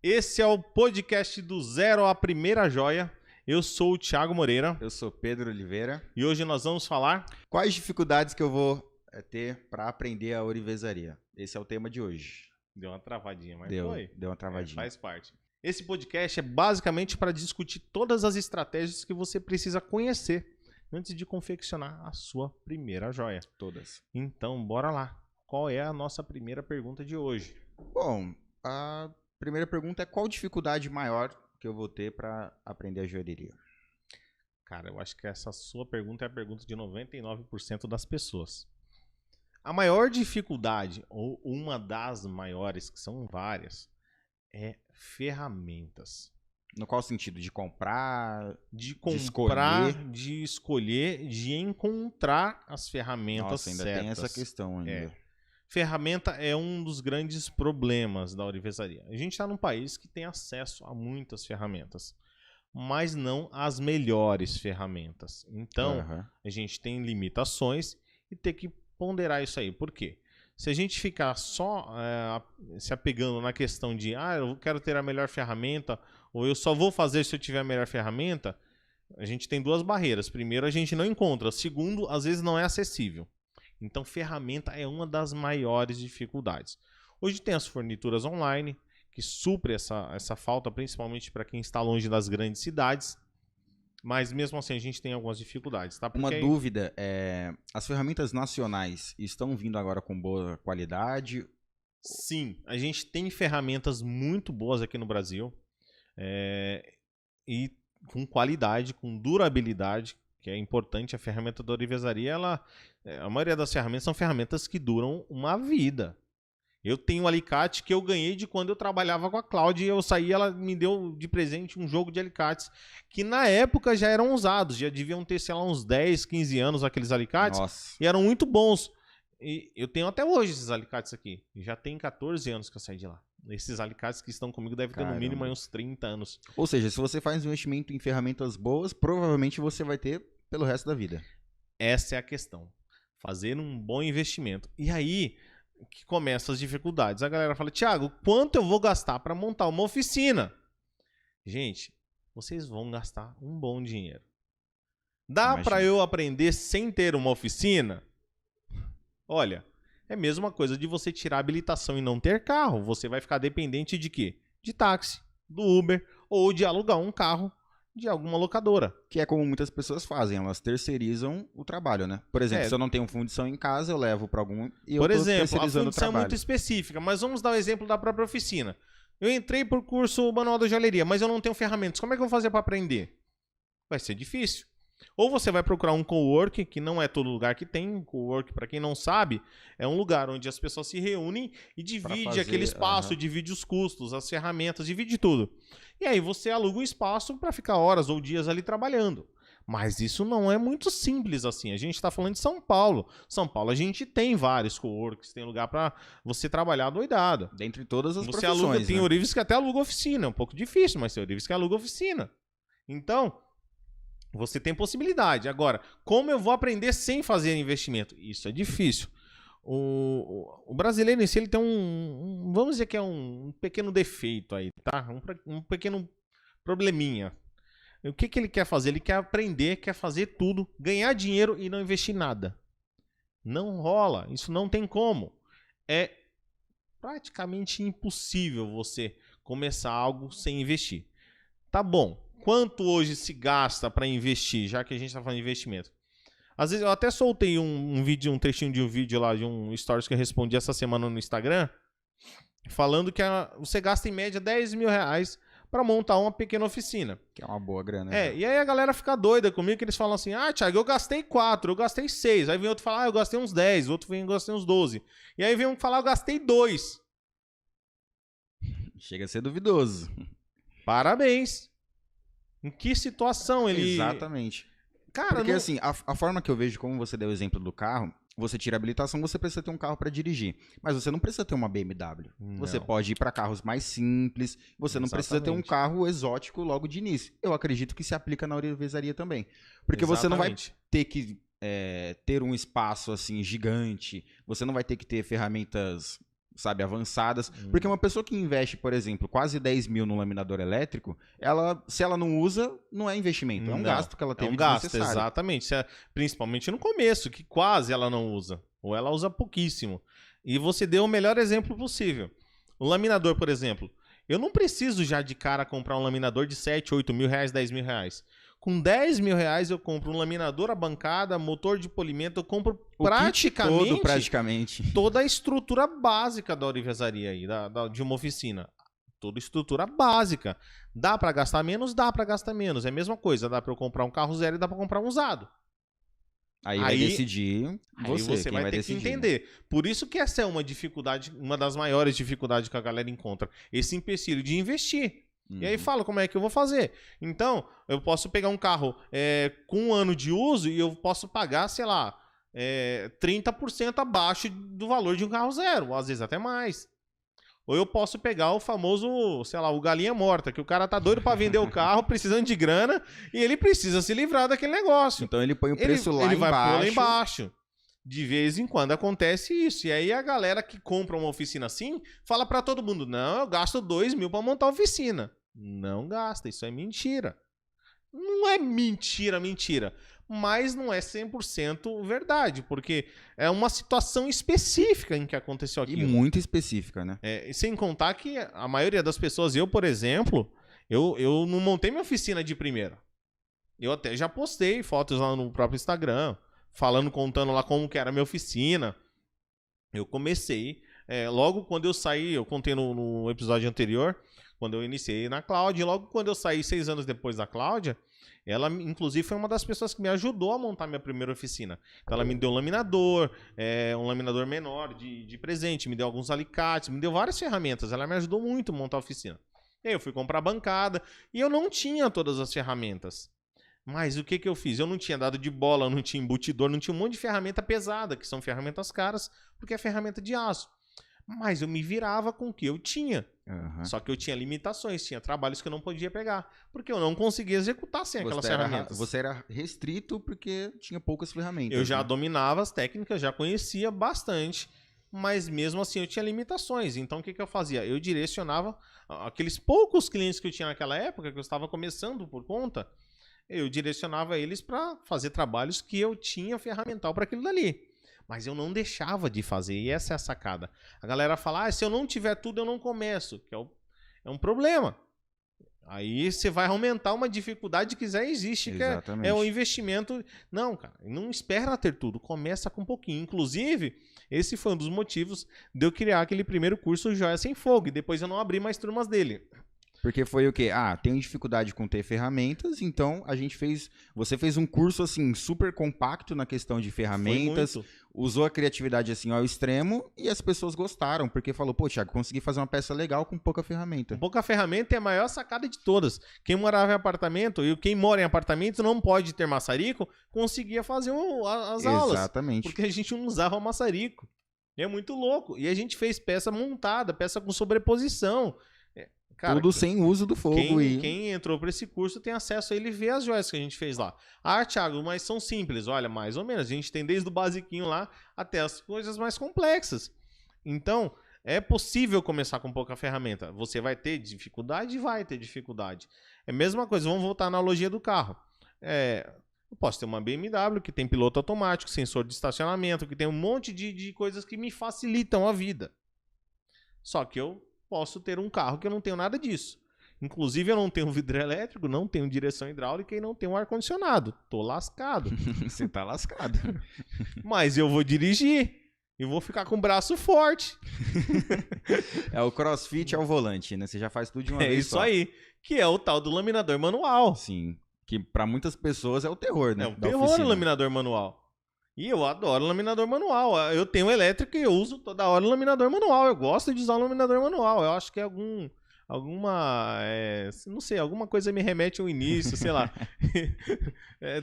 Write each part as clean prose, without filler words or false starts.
Esse é o podcast do Zero à Primeira Joia. Eu sou o Thiago Moreira. Eu sou Pedro Oliveira. E hoje nós vamos falar... Quais dificuldades que eu vou ter para aprender a ourivesaria? Esse é o tema de hoje. Deu uma travadinha, mas Deu uma travadinha. Faz parte. Esse podcast é basicamente para discutir todas as estratégias que você precisa conhecer antes de confeccionar a sua primeira joia. Todas. Então, bora lá. Qual é a nossa primeira pergunta de hoje? Bom, a primeira pergunta é qual dificuldade maior que eu vou ter para aprender a joalheria? Cara, eu acho que essa sua pergunta é a pergunta de 99% das pessoas. A maior dificuldade, ou uma das maiores, que são várias, é ferramentas. No qual sentido? De comprar? De comprar, de escolher, de encontrar as ferramentas Nossa, ainda certas. tem essa questão ainda. Ferramenta é um dos grandes problemas da ourivesaria. A gente está num país que tem acesso a muitas ferramentas, mas não as melhores ferramentas. Então, a gente tem limitações e tem que ponderar isso aí. Por quê? Se a gente ficar só se apegando na questão de eu quero ter a melhor ferramenta, ou eu só vou fazer se eu tiver a melhor ferramenta, a gente tem duas barreiras. Primeiro, a gente não encontra. Segundo, às vezes não é acessível. Então, ferramenta é uma das maiores dificuldades. Hoje tem as fornituras online, que supre essa falta, principalmente para quem está longe das grandes cidades. Mas mesmo assim, a gente tem algumas dificuldades. Tá? Uma dúvida, as ferramentas nacionais estão vindo agora com boa qualidade? Sim, a gente tem ferramentas muito boas aqui no Brasil. E com qualidade, com durabilidade, que é importante. A ferramenta da ourivesaria, a maioria das ferramentas são ferramentas que duram uma vida. Eu tenho um alicate que eu ganhei de quando eu trabalhava com a Cláudia e eu saí, ela me deu de presente um jogo de alicates que na época já eram usados, já deviam ter, sei lá, uns 10, 15 anos aqueles alicates. Nossa. E eram muito bons. E eu tenho até hoje esses alicates aqui. Já tem 14 anos que eu saí de lá. Esses alicates que estão comigo devem ter no mínimo uns 30 anos. Ou seja, se você faz um investimento em ferramentas boas, provavelmente você vai ter pelo resto da vida. Essa é a questão. Fazer um bom investimento. E aí que começam as dificuldades. A galera fala, Thiago, quanto eu vou gastar para montar uma oficina? Gente, vocês vão gastar um bom dinheiro. Dá para eu aprender sem ter uma oficina? Olha, é a mesma coisa de você tirar a habilitação e não ter carro. Você vai ficar dependente de quê? De táxi, do Uber ou de alugar um carro de alguma locadora. Que é como muitas pessoas fazem, elas terceirizam o trabalho, né? Por exemplo, se eu não tenho fundição em casa, eu levo para algum e por eu tô exemplo, terceirizando a fundição é muito específica, mas vamos dar o exemplo da própria oficina. Eu entrei por curso manual da joalheria, mas eu não tenho ferramentas. Como é que eu vou fazer para aprender? Vai ser difícil. Ou você vai procurar um cowork, que não é todo lugar que tem. Cowork, para quem não sabe, é um lugar onde as pessoas se reúnem e dividem aquele espaço, divide os custos, as ferramentas, divide tudo. E aí você aluga um espaço para ficar horas ou dias ali trabalhando. Mas isso não é muito simples assim. A gente está falando de São Paulo. São Paulo a gente tem vários coworks, tem lugar para você trabalhar doidado. Dentre todas as você profissões, aluga, tem ourives que até aluga oficina. É um pouco difícil, mas tem ourives que aluga oficina. Então, você tem possibilidade. Agora, como eu vou aprender sem fazer investimento? Isso é difícil. O brasileiro em si ele tem vamos dizer que é um pequeno defeito aí, tá? Um pequeno probleminha. O que ele quer fazer? Ele quer aprender, quer fazer tudo, ganhar dinheiro e não investir nada. Não rola. Isso não tem como. É praticamente impossível você começar algo sem investir. Tá bom. Quanto hoje se gasta para investir, já que a gente está falando de investimento? Às vezes eu até soltei um trechinho de um vídeo lá, de um stories que eu respondi essa semana no Instagram, falando que você gasta em média R$10.000 para montar uma pequena oficina. Que é uma boa grana. E aí a galera fica doida comigo, que eles falam assim, Thiago, eu gastei 4, eu gastei 6. Aí vem outro falar, eu gastei uns 10, outro vem, eu gastei uns 12. E aí vem um falar, eu gastei 2. Chega a ser duvidoso. Parabéns. Em que situação ele... Exatamente. Cara, porque assim, a forma que eu vejo, como você deu o exemplo do carro, você tira a habilitação, você precisa ter um carro para dirigir. Mas você não precisa ter uma BMW. Não. Você pode ir para carros mais simples. Você não precisa ter um carro exótico logo de início. Eu acredito que se aplica na ourivesaria também. Porque você não vai ter que ter um espaço assim gigante. Você não vai ter que ter ferramentas sabe, avançadas. Porque uma pessoa que investe, por exemplo, quase 10 mil no laminador elétrico, se ela não usa, não é investimento. É um gasto que ela teve desnecessário. Exatamente. Principalmente no começo, que quase ela não usa. Ou ela usa pouquíssimo. E você deu o melhor exemplo possível. O laminador, por exemplo. Eu não preciso já de cara comprar um laminador de 7, 8 mil reais, 10 mil reais. Com 10 mil reais eu compro um laminador, a bancada, motor de polimento, eu compro praticamente toda a estrutura básica da ourivesaria aí, de uma oficina. Toda estrutura básica. Dá para gastar menos? Dá para gastar menos. É a mesma coisa, dá para eu comprar um carro zero e dá para comprar um usado. Aí vai decidir você vai ter que entender. Por isso que essa é uma dificuldade, uma das maiores dificuldades que a galera encontra. Esse empecilho de investir. E aí fala como é que eu vou fazer. Então, eu posso pegar um carro com 1 ano de uso e eu posso pagar, sei lá, 30% abaixo do valor de um carro zero, às vezes até mais. Ou eu posso pegar o famoso, sei lá, o galinha morta, que o cara tá doido para vender o carro, precisando de grana, e ele precisa se livrar daquele negócio. Então ele põe o preço lá embaixo. Ele vai pôr lá embaixo. De vez em quando acontece isso. E aí a galera que compra uma oficina assim, fala pra todo mundo, não, eu gasto 2 mil pra montar a oficina. Não gasta, isso é mentira. Não é mentira, mas não é 100% verdade, porque é uma situação específica em que aconteceu aquilo. E muito específica, né? Sem contar que a maioria das pessoas, eu, por exemplo, eu não montei minha oficina de primeira. Eu até já postei fotos lá no próprio Instagram, contando lá como que era a minha oficina. Eu comecei, logo quando eu saí, eu contei no episódio anterior, quando eu iniciei na Cláudia, logo quando eu saí 6 anos depois da Cláudia, ela, inclusive, foi uma das pessoas que me ajudou a montar minha primeira oficina. Então, ela me deu um laminador menor de presente, me deu alguns alicates, me deu várias ferramentas. Ela me ajudou muito a montar a oficina. E aí eu fui comprar bancada e eu não tinha todas as ferramentas. Mas o que eu fiz? Eu não tinha dado de bola, não tinha embutidor, não tinha um monte de ferramenta pesada, que são ferramentas caras, porque é ferramenta de aço. Mas eu me virava com o que eu tinha. Só que eu tinha limitações, tinha trabalhos que eu não podia pegar, porque eu não conseguia executar sem aquelas ferramentas. Você era restrito porque tinha poucas ferramentas. Eu já dominava as técnicas, já conhecia bastante, mas mesmo assim eu tinha limitações. Então o que eu fazia? Eu direcionava aqueles poucos clientes que eu tinha naquela época, que eu estava começando por conta, eu direcionava eles para fazer trabalhos que eu tinha ferramental para aquilo dali. Mas eu não deixava de fazer, e essa é a sacada. A galera fala, se eu não tiver tudo, eu não começo, que é um problema. Aí você vai aumentar uma dificuldade que já existe, que é o investimento. Não, cara, não espera ter tudo, começa com um pouquinho. Inclusive, esse foi um dos motivos de eu criar aquele primeiro curso Joia Sem Fogo, e depois eu não abri mais turmas dele. Porque foi o quê? Tenho dificuldade com ter ferramentas, então você fez um curso assim super compacto na questão de ferramentas, usou a criatividade assim ao extremo e as pessoas gostaram, porque falou, pô, Thiago, consegui fazer uma peça legal com pouca ferramenta. Com pouca ferramenta é a maior sacada de todas. Quem morava em apartamento e quem mora em apartamento não pode ter maçarico, conseguia fazer as aulas. Exatamente. Porque a gente não usava maçarico. É muito louco. E a gente fez peça montada, peça com sobreposição. Cara, tudo sem uso do fogo. Quem entrou para esse curso tem acesso a ele ver as joias que a gente fez lá. Thiago, mas são simples. Olha, mais ou menos. A gente tem desde o basiquinho lá até as coisas mais complexas. Então, é possível começar com pouca ferramenta. Você vai ter dificuldade? Vai ter dificuldade. É a mesma coisa. Vamos voltar à analogia do carro. Eu posso ter uma BMW que tem piloto automático, sensor de estacionamento, que tem um monte de coisas que me facilitam a vida. Só que eu posso ter um carro que eu não tenho nada disso. Inclusive, eu não tenho vidro elétrico, não tenho direção hidráulica e não tenho ar-condicionado. Tô lascado. Você tá lascado. Mas eu vou dirigir e vou ficar com o braço forte. É o CrossFit ao volante, né? Você já faz tudo de uma vez. É isso aí, que é o tal do laminador manual. Sim, que para muitas pessoas é o terror, né? É o terror o laminador manual. E eu adoro laminador manual. Eu tenho elétrico e eu uso toda hora o laminador manual. Eu gosto de usar o laminador manual. Eu acho que não sei, alguma coisa me remete ao início, sei lá.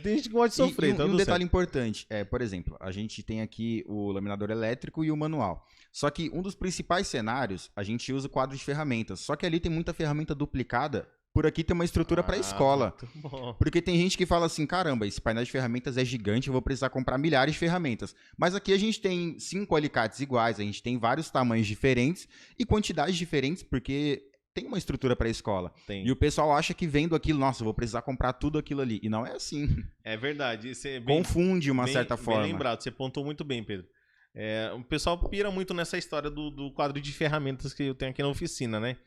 Tem gente que gosta de sofrer. E um detalhe importante, por exemplo, a gente tem aqui o laminador elétrico e o manual. Só que um dos principais cenários, a gente usa o quadro de ferramentas. Só que ali tem muita ferramenta duplicada por aqui tem uma estrutura para escola. Muito bom. Porque tem gente que fala assim, caramba, esse painel de ferramentas é gigante, eu vou precisar comprar milhares de ferramentas. Mas aqui a gente tem 5 alicates iguais, a gente tem vários tamanhos diferentes e quantidades diferentes, porque tem uma estrutura para a escola. Tem. E o pessoal acha que vendo aquilo, nossa, eu vou precisar comprar tudo aquilo ali. E não é assim. É verdade. Isso é Confunde de uma certa forma. Bem lembrado, você pontuou muito bem, Pedro. O pessoal pira muito nessa história do quadro de ferramentas que eu tenho aqui na oficina, né?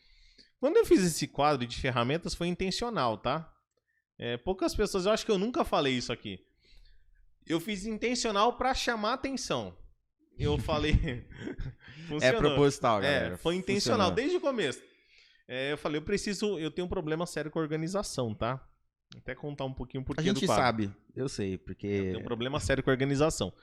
Quando eu fiz esse quadro de ferramentas foi intencional, tá? Poucas pessoas, eu acho que eu nunca falei isso aqui. Eu fiz intencional para chamar atenção. Eu falei... É proposital, galera. Foi intencional, desde o começo. Eu falei, eu tenho um problema sério com a organização, tá? Vou até contar um pouquinho por que do quadro. A gente sabe, eu sei, porque... Eu tenho um problema sério com a organização.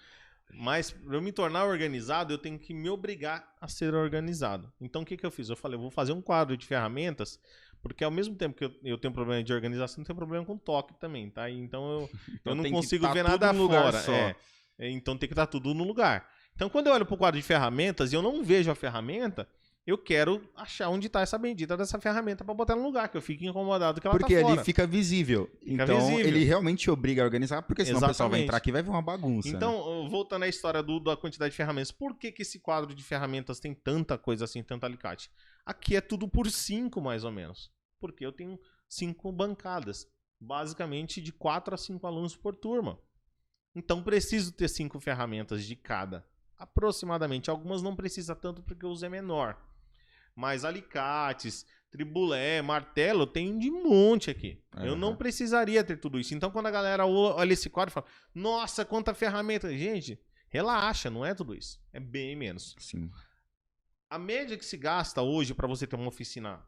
Mas para eu me tornar organizado, eu tenho que me obrigar a ser organizado. Então o que eu fiz? Eu falei, eu vou fazer um quadro de ferramentas, porque ao mesmo tempo que eu tenho problema de organização, eu tenho problema com toque também, tá? Então eu não consigo ver nada fora. Então tem que estar tudo no lugar. Então quando eu olho para o quadro de ferramentas e eu não vejo a ferramenta, eu quero achar onde está essa bendita dessa ferramenta para botar no lugar, que eu fico incomodado que ela tá fora. Porque ali fica visível. Então ele realmente obriga a organizar, porque senão o pessoal vai entrar aqui e vai ver uma bagunça. Então, voltando à história da quantidade de ferramentas, por que esse quadro de ferramentas tem tanta coisa assim, tanto alicate? Aqui é tudo por 5, mais ou menos. Porque eu tenho 5 bancadas. Basicamente de 4 a 5 alunos por turma. Então preciso ter 5 ferramentas de cada. Aproximadamente. Algumas não precisa tanto porque o uso é menor. Mas alicates, tribulé, martelo, tem de monte aqui. Uhum. Eu não precisaria ter tudo isso. Então, quando a galera olha esse quadro e fala, nossa, quanta ferramenta. Gente, relaxa, não é tudo isso. É bem menos. Sim. A média que se gasta hoje para você ter uma oficina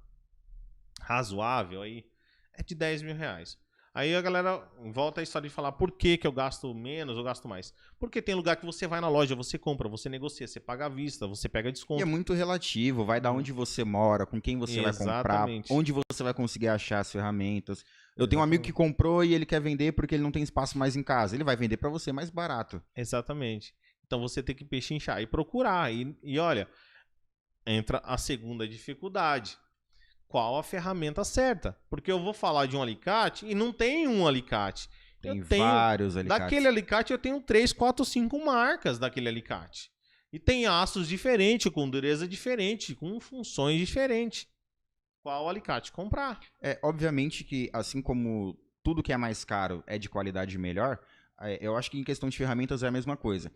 razoável aí é de 10 mil reais. Aí a galera volta a história de falar por que eu gasto menos ou gasto mais. Porque tem lugar que você vai na loja, você compra, você negocia, você paga à vista, você pega desconto. E é muito relativo, vai da onde você mora, com quem você vai comprar, onde você vai conseguir achar as ferramentas. Eu tenho um amigo que comprou e ele quer vender porque ele não tem espaço mais em casa. Ele vai vender para você mais barato. Exatamente. Então você tem que pechinchar e procurar. E olha, entra a segunda dificuldade. Qual a ferramenta certa? Porque eu vou falar de um alicate e não tem um alicate. Tem vários alicates. Daquele alicate eu tenho 3, 4, 5 marcas daquele alicate. E tem aços diferentes, com dureza diferente, com funções diferentes. Qual alicate comprar? Obviamente que, assim como tudo que é mais caro é de qualidade melhor, eu acho que em questão de ferramentas é a mesma coisa.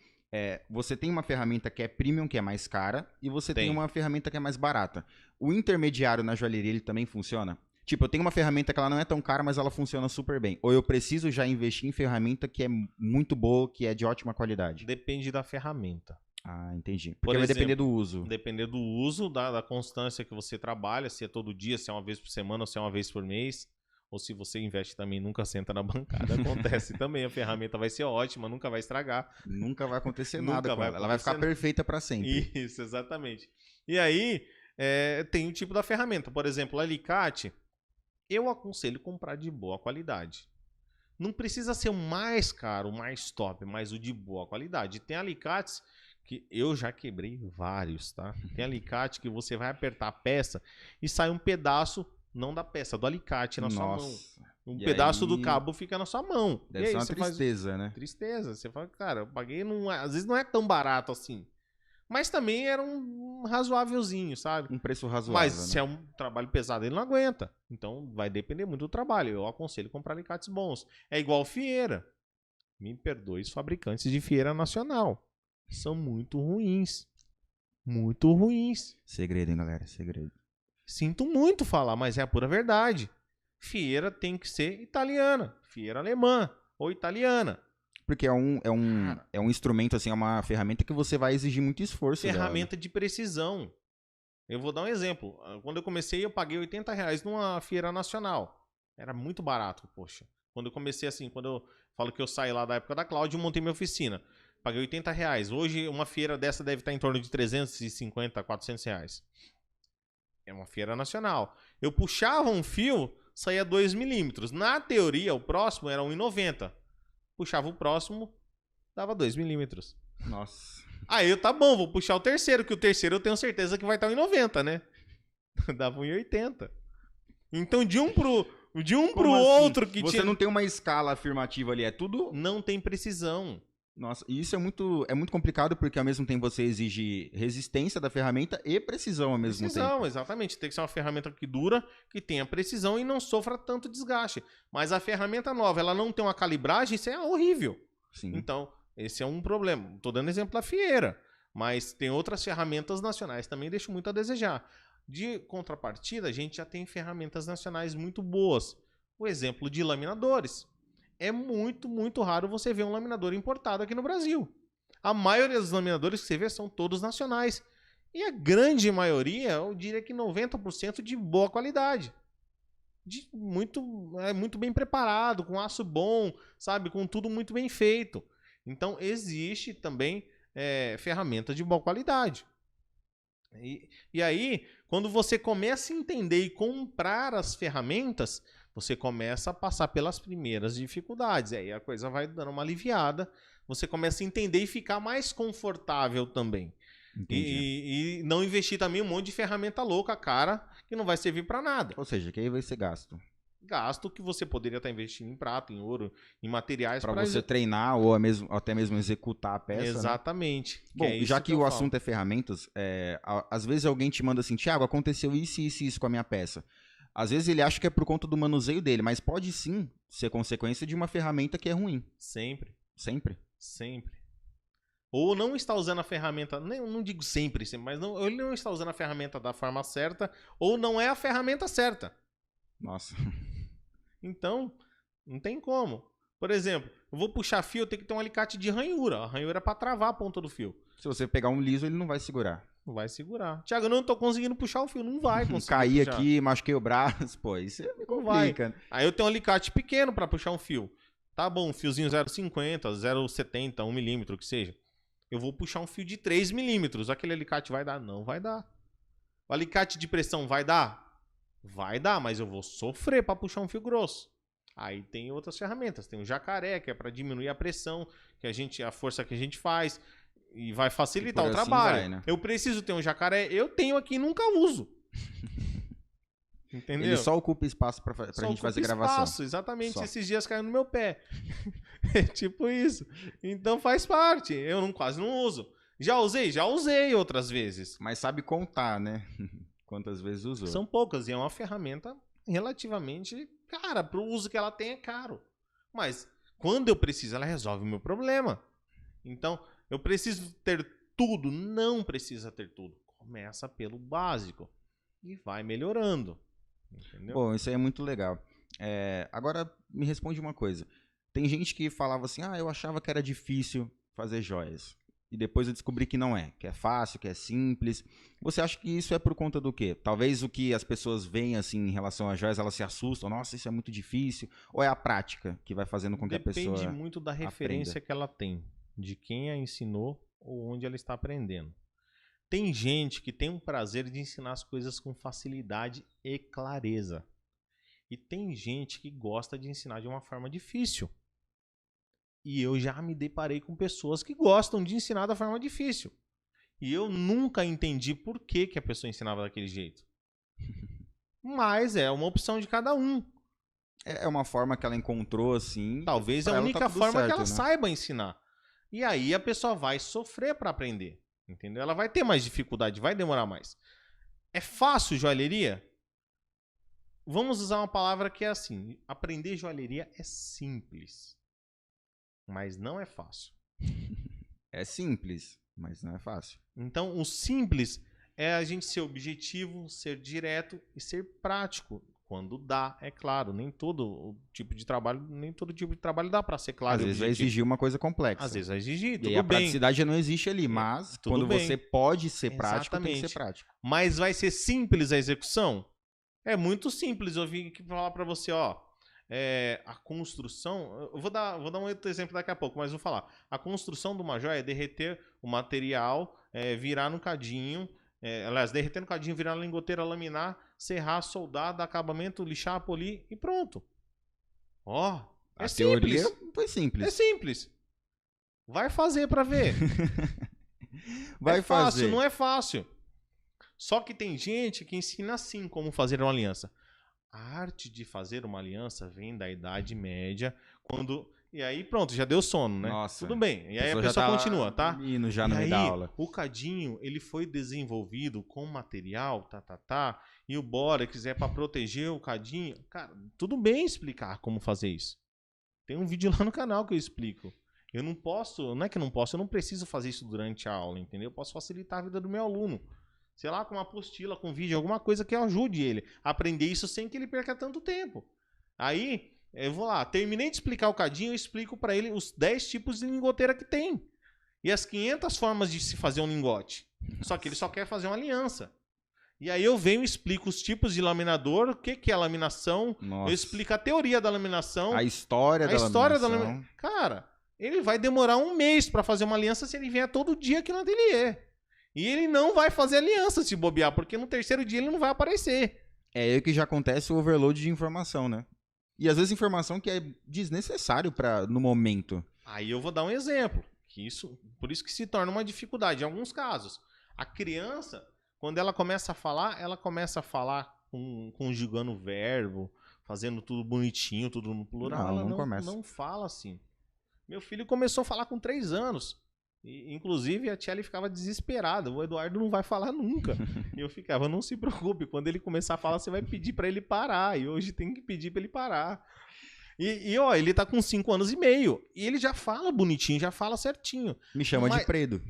Você tem uma ferramenta que é premium, que é mais cara, e você tem uma ferramenta que é mais barata. O intermediário na joalheria, ele também funciona? Tipo, eu tenho uma ferramenta que ela não é tão cara, mas ela funciona super bem. Ou eu preciso já investir em ferramenta que é muito boa, que é de ótima qualidade? Depende da ferramenta. Ah, entendi. Porque vai depender do uso. Depender do uso, da constância que você trabalha, se é todo dia, se é uma vez por semana, ou se é uma vez por mês. Ou se você investe também, nunca senta na bancada. Acontece também. A ferramenta vai ser ótima, nunca vai estragar. Nunca vai acontecer nada com ela. Ela vai ficar perfeita para sempre. Isso, exatamente. E aí, tem o tipo da ferramenta. Por exemplo, alicate, eu aconselho comprar de boa qualidade. Não precisa ser o mais caro, o mais top, mas o de boa qualidade. Tem alicates que eu já quebrei vários, tá? Tem alicate que você vai apertar a peça e sai um pedaço... Não da peça, do alicate na sua mão. Um pedaço do cabo fica na sua mão. Deve ser uma tristeza, né? Tristeza. Você fala, cara, eu paguei, às vezes não é tão barato assim. Mas também era um razoávelzinho, sabe? Um preço razoável. Mas se é um trabalho pesado, ele não aguenta. Então vai depender muito do trabalho. Eu aconselho comprar alicates bons. É igual fieira. Me perdoe os fabricantes de fieira nacional. São muito ruins. Muito ruins. Segredo, hein, galera? Segredo. Sinto muito falar, mas é a pura verdade. Fieira tem que ser italiana, fieira alemã ou italiana. Porque é um instrumento, assim, é uma ferramenta que você vai exigir muito esforço. Ferramenta de precisão. Eu vou dar um exemplo. Quando eu comecei, eu paguei R$80 numa feira nacional. Era muito barato, poxa. Quando eu comecei assim, quando eu falo que eu saí lá da época da Cláudia, eu montei minha oficina. Paguei R$80. Hoje, uma feira dessa deve estar em torno de R$350, R$400. É uma feira nacional. Eu puxava um fio, saía 2 milímetros. Na teoria, o próximo era 1,90. Puxava o próximo, dava 2 milímetros. Nossa. Aí tá bom, vou puxar o terceiro, que o terceiro eu tenho certeza que vai estar 1,90, né? Dava 1,80. Então, de um pro Como assim? outro que Você não tem uma escala afirmativa ali, é tudo... não tem precisão. Nossa, e isso é muito complicado porque ao mesmo tempo você exige resistência da ferramenta e precisão ao mesmo tempo. Exatamente. Tem que ser uma ferramenta que dura, que tenha precisão e não sofra tanto desgaste. Mas a ferramenta nova, ela não tem uma calibragem, isso é horrível. Sim. Então, esse é um problema. Estou dando exemplo da Fieira, mas tem outras ferramentas nacionais também deixam muito a desejar. De contrapartida, a gente já tem ferramentas nacionais muito boas. O exemplo de laminadores. É muito, muito raro você ver um laminador importado aqui no Brasil. A maioria dos laminadores que você vê são todos nacionais. E a grande maioria, eu diria que 90% de boa qualidade. Muito bem preparado, com aço bom, sabe? Com tudo muito bem feito. Então, existe também ferramentas de boa qualidade. E aí, quando você começa a entender e comprar as ferramentas, você começa a passar pelas primeiras dificuldades. Aí a coisa vai dando uma aliviada, você começa a entender e ficar mais confortável também. E não investir também um monte de ferramenta louca, cara, que não vai servir para nada. Ou seja, que aí vai ser gasto. Gasto que você poderia estar investindo em prata, em ouro, em materiais para você treinar ou até mesmo executar a peça. Exatamente. Né? Bom, já que o assunto é ferramentas, às vezes alguém te manda assim, Thiago, aconteceu isso com a minha peça. Às vezes ele acha que é por conta do manuseio dele, mas pode sim ser consequência de uma ferramenta que é ruim. Sempre. Sempre? Sempre. Ou não está usando a ferramenta, não digo sempre, mas ele não está usando a ferramenta da forma certa, ou não é a ferramenta certa. Nossa. Então, não tem como. Por exemplo, eu vou puxar fio, eu tenho que ter um alicate de ranhura. A ranhura é para travar a ponta do fio. Se você pegar um liso, ele não vai segurar. Não vai segurar. Thiago, eu não tô conseguindo puxar o fio. Não vai conseguir Caí puxar. Aqui, machuquei o braço. Pô, isso me complica. Aí eu tenho um alicate pequeno para puxar um fio. Tá bom, um fiozinho 0,50, 0,70, 1 milímetro, o que seja. Eu vou puxar um fio de 3 milímetros. Aquele alicate vai dar? Não vai dar. O alicate de pressão vai dar? Vai dar, mas eu vou sofrer para puxar um fio grosso. Aí tem outras ferramentas. Tem o jacaré, que é para diminuir a pressão, a força que a gente faz. E vai facilitar o trabalho. Vai, né? Eu preciso ter um jacaré. Eu tenho aqui e nunca uso. Entendeu? Ele só ocupa espaço pra gente fazer gravação. Espaço, exatamente. Só. Esses dias caiu no meu pé. É tipo isso. Então faz parte. Eu quase não uso. Já usei outras vezes. Mas sabe contar, né? Quantas vezes usou. São poucas. E é uma ferramenta relativamente cara. Pro uso que ela tem é caro. Mas quando eu preciso, ela resolve o meu problema. Então, eu preciso ter tudo? Não precisa ter tudo. Começa pelo básico. E vai melhorando. Entendeu? Bom, isso aí é muito legal. Agora, me responde uma coisa. Tem gente que falava assim, eu achava que era difícil fazer joias. E depois eu descobri que não é. Que é fácil, que é simples. Você acha que isso é por conta do quê? Talvez o que as pessoas veem assim em relação às joias, elas se assustam. Nossa, isso é muito difícil. Ou é a prática que vai fazendo com que a pessoa Depende muito da referência aprenda. Que ela tem. De quem a ensinou ou onde ela está aprendendo. Tem gente que tem um prazer de ensinar as coisas com facilidade e clareza. E tem gente que gosta de ensinar de uma forma difícil. E eu já me deparei com pessoas que gostam de ensinar da forma difícil. E eu nunca entendi por que a pessoa ensinava daquele jeito. Mas é uma opção de cada um. É uma forma que ela encontrou, assim. Talvez é a única forma que ela saiba ensinar. E aí a pessoa vai sofrer para aprender. Entendeu? Ela vai ter mais dificuldade, vai demorar mais. É fácil joalheria? Vamos usar uma palavra que é assim. Aprender joalheria é simples. Mas não é fácil. É simples, mas não é fácil. Então, o simples é a gente ser objetivo, ser direto e ser prático. Quando dá, é claro. Nem todo tipo de trabalho dá para ser claro. Às vezes vai exigir uma coisa complexa. Às vezes vai exigir, tudo e a praticidade não existe ali, mas quando você pode ser prático, tem que ser prático. Mas vai ser simples a execução? É muito simples. Eu vim aqui falar para você, a construção... Eu vou dar um outro exemplo daqui a pouco, mas vou falar. A construção de uma joia é derreter o material, virar no cadinho... aliás, derreter no cadinho, virar na lingoteira, laminar, serrar, soldar, dar acabamento, lixar, polir e pronto. É simples. Foi simples. É simples. Vai fazer pra ver. Vai fazer. Não é fácil. Só que tem gente que ensina assim como fazer uma aliança. A arte de fazer uma aliança vem da Idade Média, quando... E aí pronto, já deu sono, né? Nossa. Tudo bem. E aí a já pessoa tá continua, tá? dormindo já no E meio aí, da aula. o cadinho, ele foi desenvolvido com material, e o bórax é para proteger o cadinho. Cara, tudo bem explicar como fazer isso. Tem um vídeo lá no canal que eu explico. Eu não posso, não é que eu não posso, eu não preciso fazer isso durante a aula, entendeu? Eu posso facilitar a vida do meu aluno. Sei lá, com uma apostila, com vídeo, alguma coisa que ajude ele a aprender isso sem que ele perca tanto tempo. Aí, eu vou lá, terminei de explicar o cadinho, eu explico para ele os 10 tipos de lingoteira que tem. E as 500 formas de se fazer um lingote. Só que ele só quer fazer uma aliança. E aí eu venho e explico os tipos de laminador, o que é laminação, Nossa. eu explico a teoria da laminação. A história da laminação. Cara, ele vai demorar um mês para fazer uma aliança se ele vier todo dia aqui no ateliê. E ele não vai fazer aliança se bobear, porque no terceiro dia ele não vai aparecer. É aí que já acontece o overload de informação, né? E às vezes informação que é desnecessário no momento. Aí eu vou dar um exemplo. Por isso que se torna uma dificuldade em alguns casos. A criança, quando ela começa a falar conjugando o verbo, fazendo tudo bonitinho, tudo no plural. Não começa. Não fala assim. Meu filho começou a falar com 3 anos. E, inclusive, a Tchelle ficava desesperada. O Eduardo não vai falar nunca. E eu ficava, não se preocupe. Quando ele começar a falar, você vai pedir pra ele parar. E hoje tem que pedir pra ele parar. Ó, ele tá com 5 anos e meio. E ele já fala bonitinho, já fala certinho. Me chama de Predo.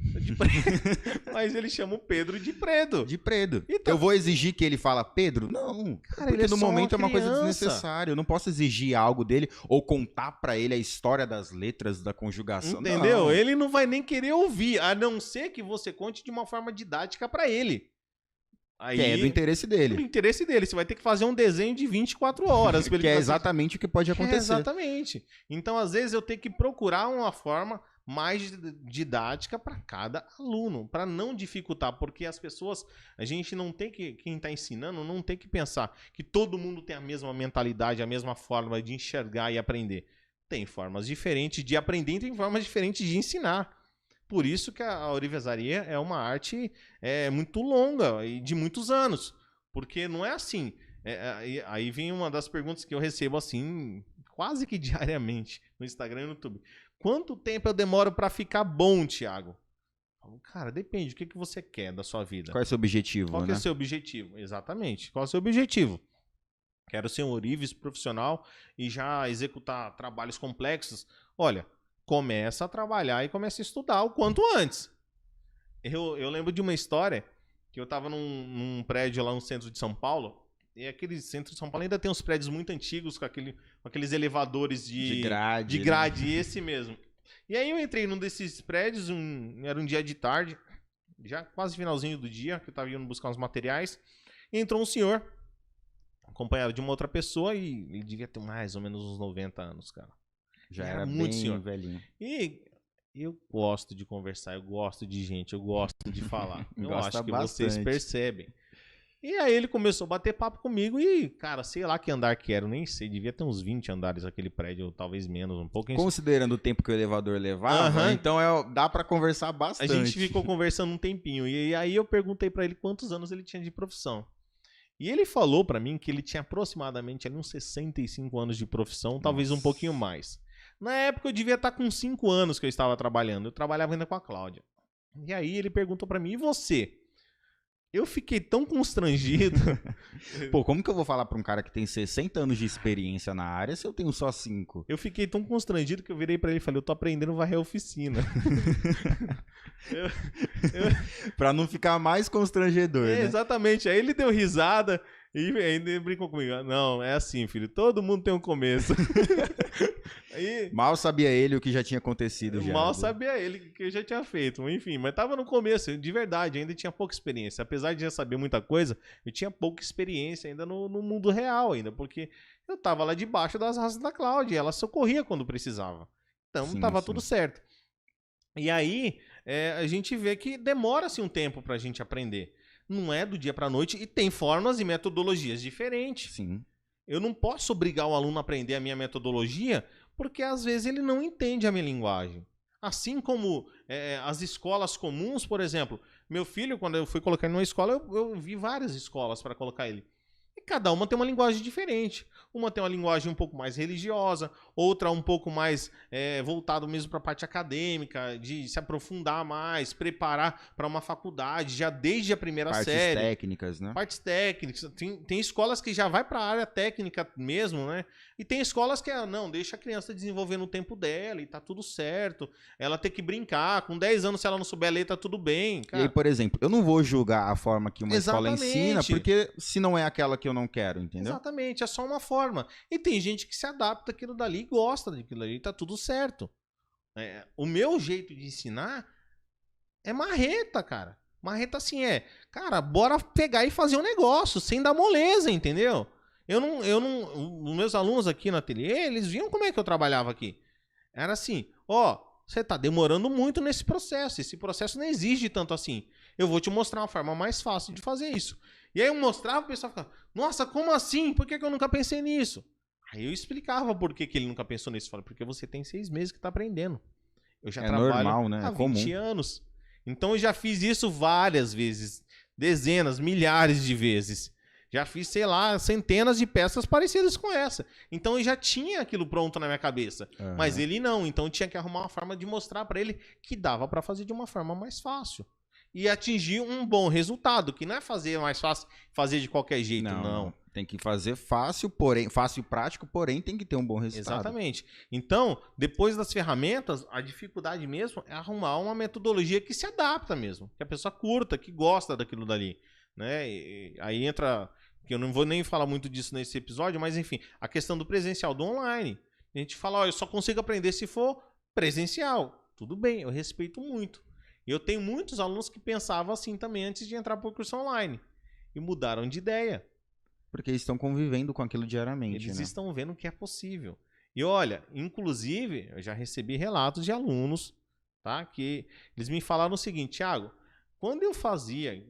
Mas ele chama o Pedro de Predo. De Predo. Então, eu vou exigir que ele fala Pedro? Não. Cara, porque ele é no só momento é uma coisa criança. desnecessária. Eu não posso exigir algo dele ou contar pra ele a história das letras da conjugação. Entendeu? Não. Ele não vai nem querer ouvir, a não ser que você conte de uma forma didática pra ele. Aí, Que é do interesse dele. do interesse dele. Você vai ter que fazer um desenho de 24 horas. Pra ele Que é fazer. exatamente o que pode acontecer. Exatamente. Então, às vezes, eu tenho que procurar uma forma mais didática para cada aluno, para não dificultar, porque as pessoas, a gente não tem que, quem está ensinando, não tem que pensar que todo mundo tem a mesma mentalidade, a mesma forma de enxergar e aprender. Tem formas diferentes de aprender e tem formas diferentes de ensinar. Por isso que a ourivesaria é uma arte muito longa e de muitos anos. Porque não é assim. Aí vem uma das perguntas que eu recebo assim, quase que diariamente, no Instagram e no YouTube. Quanto tempo eu demoro para ficar bom, Thiago? Cara, depende. O que você quer da sua vida? Qual é o seu objetivo, Qual que é o seu objetivo? Exatamente. Qual é o seu objetivo? Quero ser um ourives profissional e já executar trabalhos complexos. Olha, começa a trabalhar e começa a estudar o quanto antes. Eu lembro de uma história que eu estava num prédio lá no centro de São Paulo. E aquele centro de São Paulo ainda tem uns prédios muito antigos com aqueles elevadores de grade. Né? Esse mesmo. E aí eu entrei num desses prédios, era um dia de tarde, já quase finalzinho do dia, que eu estava indo buscar uns materiais. E entrou um senhor, acompanhado de uma outra pessoa, e ele devia ter mais ou menos uns 90 anos, cara. Já era muito bem senhor. Velhinho. E eu gosto de conversar, eu gosto de gente, eu gosto de falar. Eu acho que vocês percebem. E aí ele começou a bater papo comigo e, cara, sei lá que andar que era, eu nem sei, devia ter uns 20 andares aquele prédio, ou talvez menos, um pouco. Considerando o tempo que o elevador levava, então dá pra conversar bastante. A gente ficou conversando um tempinho, e aí eu perguntei pra ele quantos anos ele tinha de profissão. E ele falou pra mim que ele tinha aproximadamente ali uns 65 anos de profissão, talvez um pouquinho mais. Na época eu devia estar com 5 anos que eu estava trabalhando, eu trabalhava ainda com a Cláudia. E aí ele perguntou pra mim, e você? Eu fiquei tão constrangido. Pô, como que eu vou falar pra um cara que tem 60 anos de experiência na área se eu tenho só 5? Eu fiquei tão constrangido que eu virei pra ele e falei, eu tô aprendendo a varrer a oficina. Pra não ficar mais constrangedor, né? Exatamente. Aí ele deu risada e ainda brincou comigo. Não, é assim, filho, todo mundo tem um começo. Aí, mal sabia ele o que já tinha acontecido. Mal sabia ele o que eu já tinha feito. Enfim, mas tava no começo, de verdade, ainda tinha pouca experiência. Apesar de já saber muita coisa, eu tinha pouca experiência ainda no mundo real ainda, porque eu tava lá debaixo das asas da Cláudia, ela socorria quando precisava. Então tava tudo certo. E aí, a gente vê que demora-se um tempo pra gente aprender. Não é do dia pra noite e tem formas e metodologias diferentes. Sim. Eu não posso obrigar o aluno a aprender a minha metodologia porque às vezes ele não entende a minha linguagem. Assim como as escolas comuns, por exemplo, meu filho, quando eu fui colocar ele numa escola, eu vi várias escolas para colocar ele. E, cada uma tem uma linguagem diferente. Uma tem uma linguagem um pouco mais religiosa, outra um pouco mais voltado mesmo para a parte acadêmica, de se aprofundar mais, preparar para uma faculdade, já desde a primeira série. Partes técnicas, né? Partes técnicas. Tem escolas que já vai para a área técnica mesmo, né? E tem escolas que, não, deixa a criança desenvolver no tempo dela e tá tudo certo. Ela tem que brincar. Com 10 anos, se ela não souber ler, tá tudo bem. Cara. E aí, por exemplo, eu não vou julgar a forma que uma escola ensina, porque se não é aquela que eu não quero, entendeu? Exatamente, é só uma forma. E tem gente que se adapta àquilo dali e gosta daquilo ali, tá tudo certo. O meu jeito de ensinar é marreta, cara. Marreta assim cara, bora pegar e fazer um negócio, sem dar moleza, entendeu? Os meus alunos aqui no ateliê, eles viam como é que eu trabalhava aqui. Era assim, você tá demorando muito nesse processo, esse processo não exige tanto assim. Eu vou te mostrar uma forma mais fácil de fazer isso. E aí eu mostrava, o pessoal ficava, nossa, como assim? Por que eu nunca pensei nisso? Aí eu explicava por que ele nunca pensou nisso. Eu falei, porque você tem 6 meses que tá aprendendo. Eu já trabalho normal, né? há 20 anos. Então eu já fiz isso várias vezes. Dezenas, milhares de vezes. Já fiz, sei lá, centenas de peças parecidas com essa. Então eu já tinha aquilo pronto na minha cabeça. Uhum. Mas ele não. Então eu tinha que arrumar uma forma de mostrar para ele que dava para fazer de uma forma mais fácil. E atingir um bom resultado, que não é fazer mais fácil, fazer de qualquer jeito, não. Tem que fazer fácil, porém fácil e prático, porém tem que ter um bom resultado. Exatamente. Então, depois das ferramentas, a dificuldade mesmo é arrumar uma metodologia que se adapta mesmo, que a pessoa curta, que gosta daquilo dali, né? E aí entra, que eu não vou nem falar muito disso nesse episódio, mas enfim, a questão do presencial, do online. A gente fala, eu só consigo aprender se for presencial. Tudo bem, eu respeito muito. Eu tenho muitos alunos que pensavam assim também antes de entrar para o curso online. E mudaram de ideia. Porque eles estão convivendo com aquilo diariamente. Eles estão vendo que é possível. E olha, inclusive, eu já recebi relatos de alunos, tá? Que eles me falaram o seguinte, Thiago, quando eu fazia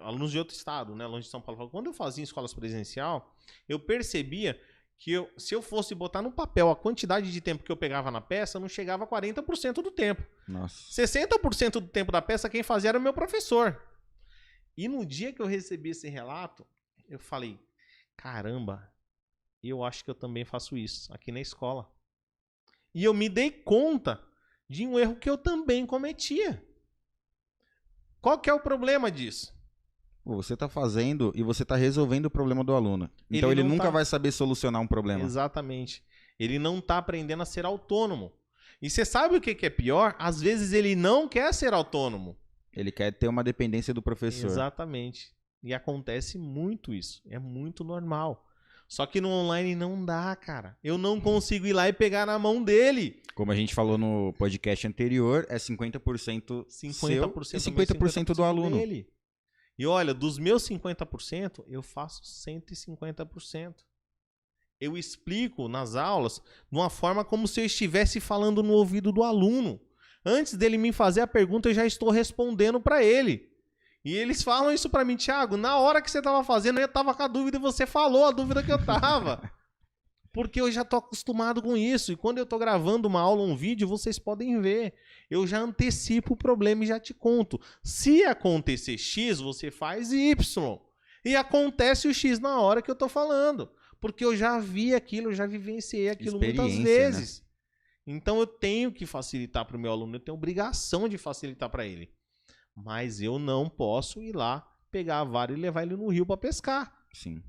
alunos de outro estado, né? Longe de São Paulo, quando eu fazia em escolas presencial, eu percebia que se eu fosse botar no papel a quantidade de tempo que eu pegava na peça, não chegava a 40% do tempo. Nossa. 60% do tempo da peça, quem fazia era o meu professor. E no dia que eu recebi esse relato, eu falei, caramba, eu acho que eu também faço isso aqui na escola. E eu me dei conta de um erro que eu também cometia. Qual que é o problema disso? Você está fazendo e você está resolvendo o problema do aluno. Então ele nunca vai saber solucionar um problema. Exatamente. Ele não está aprendendo a ser autônomo. E você sabe o que é pior? Às vezes ele não quer ser autônomo. Ele quer ter uma dependência do professor. Exatamente. E acontece muito isso. É muito normal. Só que no online não dá, cara. Eu não consigo ir lá e pegar na mão dele. Como a gente falou no podcast anterior, é 50% seu e 50% do aluno. Dele. E olha, dos meus 50%, eu faço 150%. Eu explico nas aulas de uma forma como se eu estivesse falando no ouvido do aluno. Antes dele me fazer a pergunta, eu já estou respondendo para ele. E eles falam isso para mim, Thiago, na hora que você estava fazendo, eu estava com a dúvida e você falou a dúvida que eu estava. Porque eu já estou acostumado com isso. E quando eu estou gravando uma aula, um vídeo, vocês podem ver. Eu já antecipo o problema e já te conto. Se acontecer X, você faz Y. E acontece o X na hora que eu estou falando. Porque eu já vi aquilo, eu já vivenciei aquilo muitas vezes. Né? Então eu tenho que facilitar para o meu aluno. Eu tenho obrigação de facilitar para ele. Mas eu não posso ir lá, pegar a vara e levar ele no rio para pescar. Sim.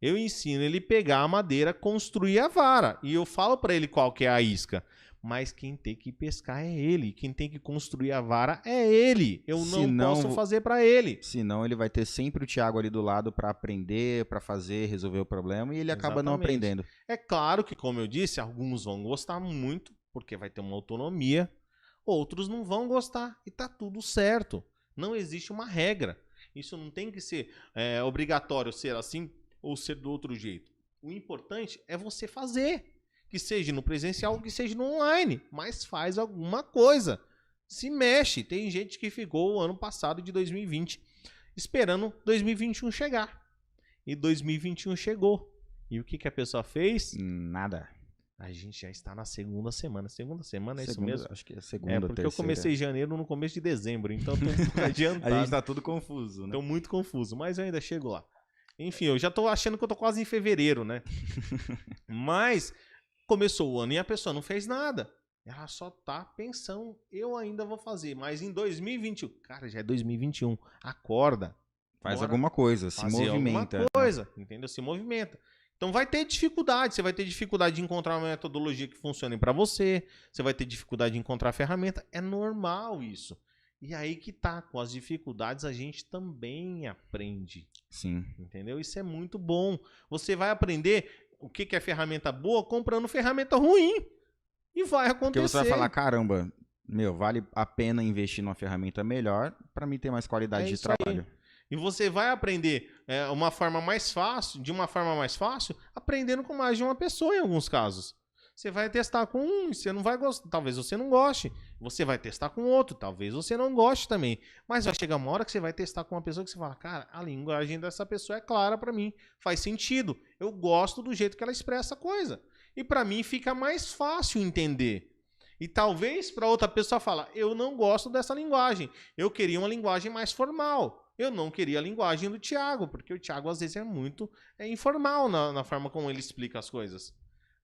Eu ensino ele a pegar a madeira, construir a vara. E eu falo para ele qual que é a isca. Mas quem tem que pescar é ele. Quem tem que construir a vara é ele. Eu não posso fazer para ele. Senão ele vai ter sempre o Thiago ali do lado para aprender, para fazer, resolver o problema. E ele acaba não aprendendo. É claro que, como eu disse, alguns vão gostar muito, porque vai ter uma autonomia. Outros não vão gostar. E tá tudo certo. Não existe uma regra. Isso não tem que ser obrigatório ser assim ou ser do outro jeito. O importante é você fazer. Que seja no presencial ou que seja no online. Mas faz alguma coisa. Se mexe. Tem gente que ficou o ano passado de 2020 esperando 2021 chegar. E 2021 chegou. E o que a pessoa fez? Nada. A gente já está na segunda semana. Segunda semana é isso mesmo? Acho que é segunda, porque terceira. Eu comecei em janeiro no começo de dezembro. Então estou um pouco adiantado. A gente está tudo confuso, né? Estou muito confuso. Mas eu ainda chego lá. Enfim, eu já tô achando que eu tô quase em fevereiro, né? Mas começou o ano e a pessoa não fez nada. Ela só tá pensando, eu ainda vou fazer. Mas em 2021, cara, já é 2021. Acorda. Faz alguma coisa, se movimenta. Alguma coisa, entendeu? Se movimenta. Então vai ter dificuldade. Você vai ter dificuldade de encontrar uma metodologia que funcione para você. Você vai ter dificuldade de encontrar ferramenta. É normal isso. E aí que tá, com as dificuldades a gente também aprende. Sim. Entendeu? Isso é muito bom. Você vai aprender o que é ferramenta boa comprando ferramenta ruim. E vai acontecer. Porque você vai falar, caramba, vale a pena investir numa ferramenta melhor para mim ter mais qualidade de trabalho. Aí. E você vai aprender de uma forma mais fácil, aprendendo com mais de uma pessoa em alguns casos. Você vai testar com um, você não vai gostar, talvez você não goste. Você vai testar com outro, talvez você não goste também. Mas vai chegar uma hora que você vai testar com uma pessoa que você fala, cara, a linguagem dessa pessoa é clara para mim, faz sentido. Eu gosto do jeito que ela expressa a coisa. E para mim fica mais fácil entender. E talvez para outra pessoa fala, eu não gosto dessa linguagem. Eu queria uma linguagem mais formal. Eu não queria a linguagem do Thiago, porque o Thiago às vezes é muito informal na forma como ele explica as coisas.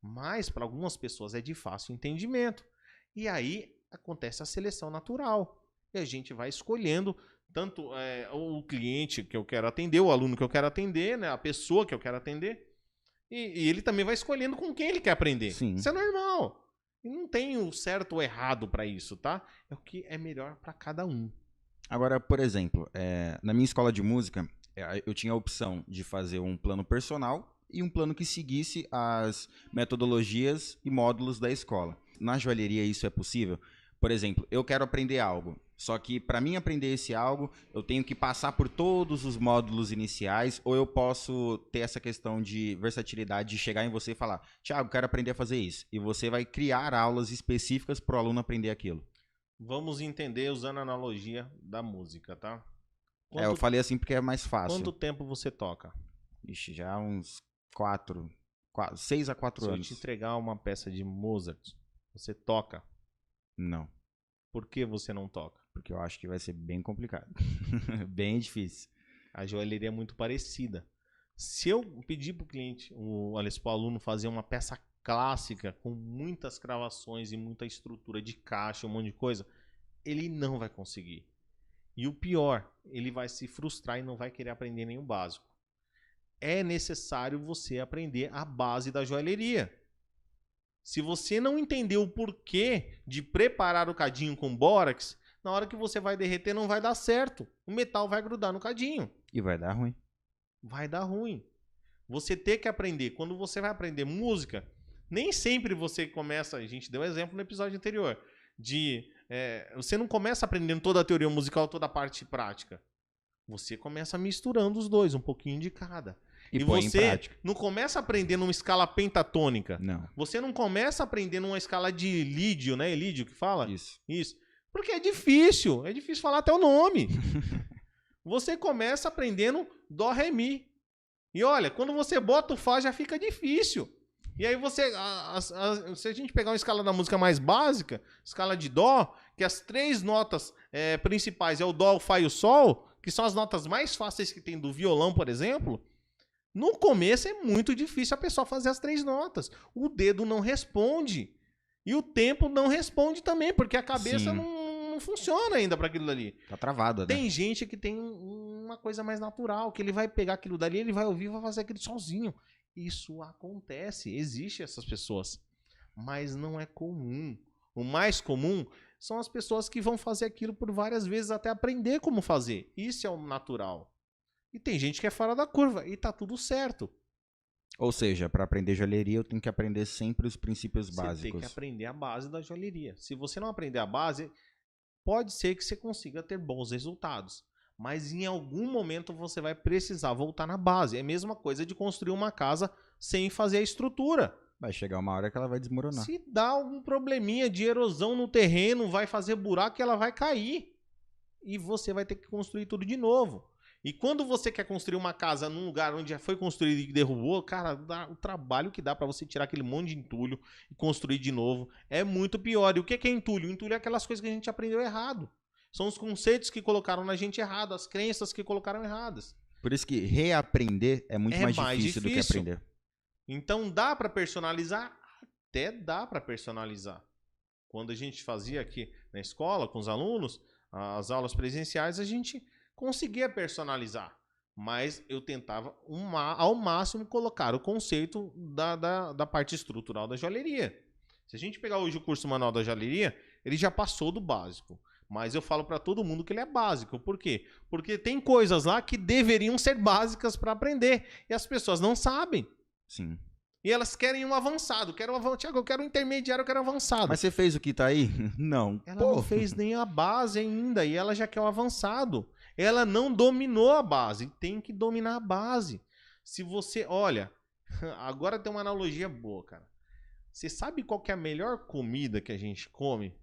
Mas para algumas pessoas é de fácil entendimento. E aí acontece a seleção natural. E a gente vai escolhendo tanto o cliente que eu quero atender, o aluno que eu quero atender, né, a pessoa que eu quero atender. E ele também vai escolhendo com quem ele quer aprender. Sim. Isso é normal. E não tem o certo ou errado para isso, tá? É o que é melhor para cada um. Agora, por exemplo, na minha escola de música, eu tinha a opção de fazer um plano personal e um plano que seguisse as metodologias e módulos da escola. Na joalheria isso é possível? Por exemplo, eu quero aprender algo, só que para mim aprender esse algo, eu tenho que passar por todos os módulos iniciais, ou eu posso ter essa questão de versatilidade de chegar em você e falar, Thiago, quero aprender a fazer isso. E você vai criar aulas específicas para o aluno aprender aquilo. Vamos entender usando a analogia da música, tá? Eu falei assim porque é mais fácil. Quanto tempo você toca? Ixi, já uns 6 a 4 anos. Se eu te entregar uma peça de Mozart, você toca? Não. Por que você não toca? Porque eu acho que vai ser bem complicado. Bem difícil. A joalheria é muito parecida. Se eu pedir para o cliente, para o aluno fazer uma peça clássica com muitas cravações e muita estrutura de caixa, um monte de coisa, ele não vai conseguir. E o pior, ele vai se frustrar e não vai querer aprender nenhum básico. É necessário você aprender a base da joalheria. Se você não entender o porquê de preparar o cadinho com bórax, na hora que você vai derreter não vai dar certo. O metal vai grudar no cadinho. E vai dar ruim. Vai dar ruim. Você tem que aprender. Quando você vai aprender música, nem sempre você começa... A gente deu um exemplo no episódio anterior. Você não começa aprendendo toda a teoria musical, toda a parte prática. Você começa misturando os dois, um pouquinho de cada. E você não começa aprendendo uma escala pentatônica. Não. Você não começa aprendendo uma escala de Lídio, né? Lídio que fala? Isso. Porque é difícil. É difícil falar até o nome. Você começa aprendendo Dó, Ré, Mi. E olha, quando você bota o Fá já fica difícil. E aí se a gente pegar uma escala da música mais básica, escala de Dó, que as 3 notas principais é o Dó, o Fá e o Sol, que são as notas mais fáceis que tem do violão, por exemplo, no começo é muito difícil a pessoa fazer as 3 notas. O dedo não responde. E o tempo não responde também, porque a cabeça não funciona ainda para aquilo dali. Tá travado, né? Tem gente que tem uma coisa mais natural, que ele vai pegar aquilo dali, ele vai ouvir e vai fazer aquilo sozinho. Isso acontece, existe essas pessoas, mas não é comum. O mais comum são as pessoas que vão fazer aquilo por várias vezes até aprender como fazer. Isso é o natural. E tem gente que é fora da curva e tá tudo certo. Ou seja, para aprender joalheria eu tenho que aprender sempre os princípios básicos. Você tem que aprender a base da joalheria. Se você não aprender a base, pode ser que você consiga ter bons resultados. Mas em algum momento você vai precisar voltar na base. É a mesma coisa de construir uma casa sem fazer a estrutura. Vai chegar uma hora que ela vai desmoronar. Se dá algum probleminha de erosão no terreno, vai fazer buraco e ela vai cair. E você vai ter que construir tudo de novo. E quando você quer construir uma casa num lugar onde já foi construído e derrubou, cara, o trabalho que dá para você tirar aquele monte de entulho e construir de novo é muito pior. E o que é entulho? Entulho é aquelas coisas que a gente aprendeu errado. São os conceitos que colocaram na gente errado, as crenças que colocaram erradas. Por isso que reaprender é muito mais difícil do que aprender. Então dá para personalizar? Até dá para personalizar. Quando a gente fazia aqui na escola com os alunos, as aulas presenciais, a gente conseguia personalizar. Mas eu tentava ao máximo colocar o conceito da parte estrutural da joalheria. Se a gente pegar hoje o curso Manual da Joalheria, ele já passou do básico. Mas eu falo para todo mundo que ele é básico. Por quê? Porque tem coisas lá que deveriam ser básicas para aprender. E as pessoas não sabem. Sim. E elas querem um avançado. Tiago, eu quero um intermediário, eu quero um avançado. Mas você fez o que tá aí? Não. Ela não fez nem a base ainda. E ela já quer o avançado. Ela não dominou a base. Tem que dominar a base. Se você... Olha, agora tem uma analogia boa, cara. Você sabe qual que é a melhor comida que a gente come?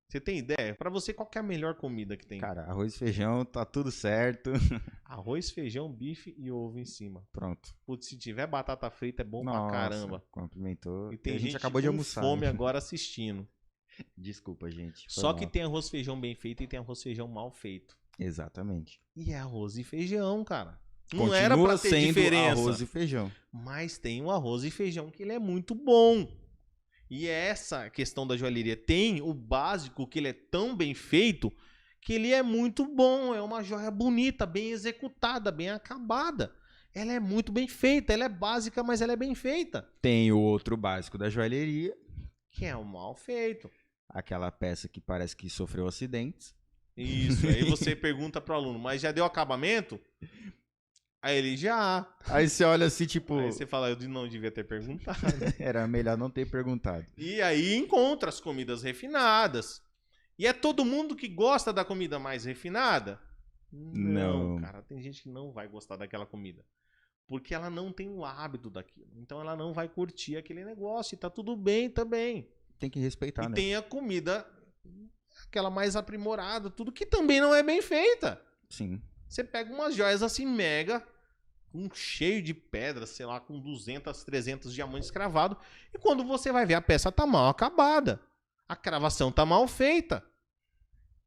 Você tem ideia? Pra você, qual que é a melhor comida que tem? Cara, arroz e feijão, tá tudo certo. Arroz, feijão, bife e ovo em cima. Pronto. Putz, se tiver batata frita é bom pra caramba. Complimentou. E tem a gente acabou de almoçar, com fome né? agora assistindo. Desculpa, gente. Só que tem arroz e feijão bem feito e tem arroz e feijão mal feito. Exatamente. E é arroz e feijão, cara. Não Continua era pra ter sendo diferença. Arroz e feijão. Mas tem o arroz e feijão que ele é muito bom. E essa questão da joalheria tem o básico, que ele é tão bem feito, que ele é muito bom. É uma joia bonita, bem executada, bem acabada. Ela é muito bem feita, ela é básica, mas ela é bem feita. Tem o outro básico da joalheria, que é o mal feito. Aquela peça que parece que sofreu acidentes. Isso, aí você pergunta pro aluno, mas já deu acabamento? Aí ele já. Aí você olha assim, tipo... Aí você fala, eu não devia ter perguntado. Era melhor não ter perguntado. E aí encontra as comidas refinadas. E é todo mundo que gosta da comida mais refinada? Não, cara, tem gente que não vai gostar daquela comida. Porque ela não tem o hábito daquilo. Então ela não vai curtir aquele negócio. E tá tudo bem também. Tem que respeitar, e né? Tem a comida, aquela mais aprimorada, tudo que também não é bem feita. Sim. Você pega umas joias assim mega, cheio de pedras, sei lá, com 200, 300 diamantes cravados. E quando você vai ver, a peça tá mal acabada. A cravação tá mal feita.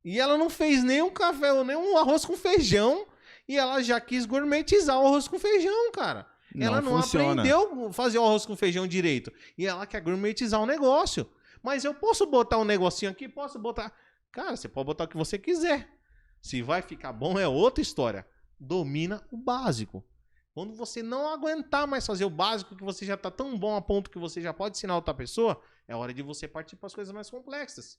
E ela não fez nem um café ou nem um arroz com feijão. E ela já quis gourmetizar o arroz com feijão, cara. Ela não aprendeu a fazer o arroz com feijão direito. E ela quer gourmetizar o negócio. Mas eu posso botar um negocinho aqui? Posso botar... Cara, você pode botar o que você quiser. Se vai ficar bom é outra história. Domina o básico. Quando você não aguentar mais fazer o básico, que você já está tão bom a ponto que você já pode ensinar outra pessoa, é hora de você partir para as coisas mais complexas.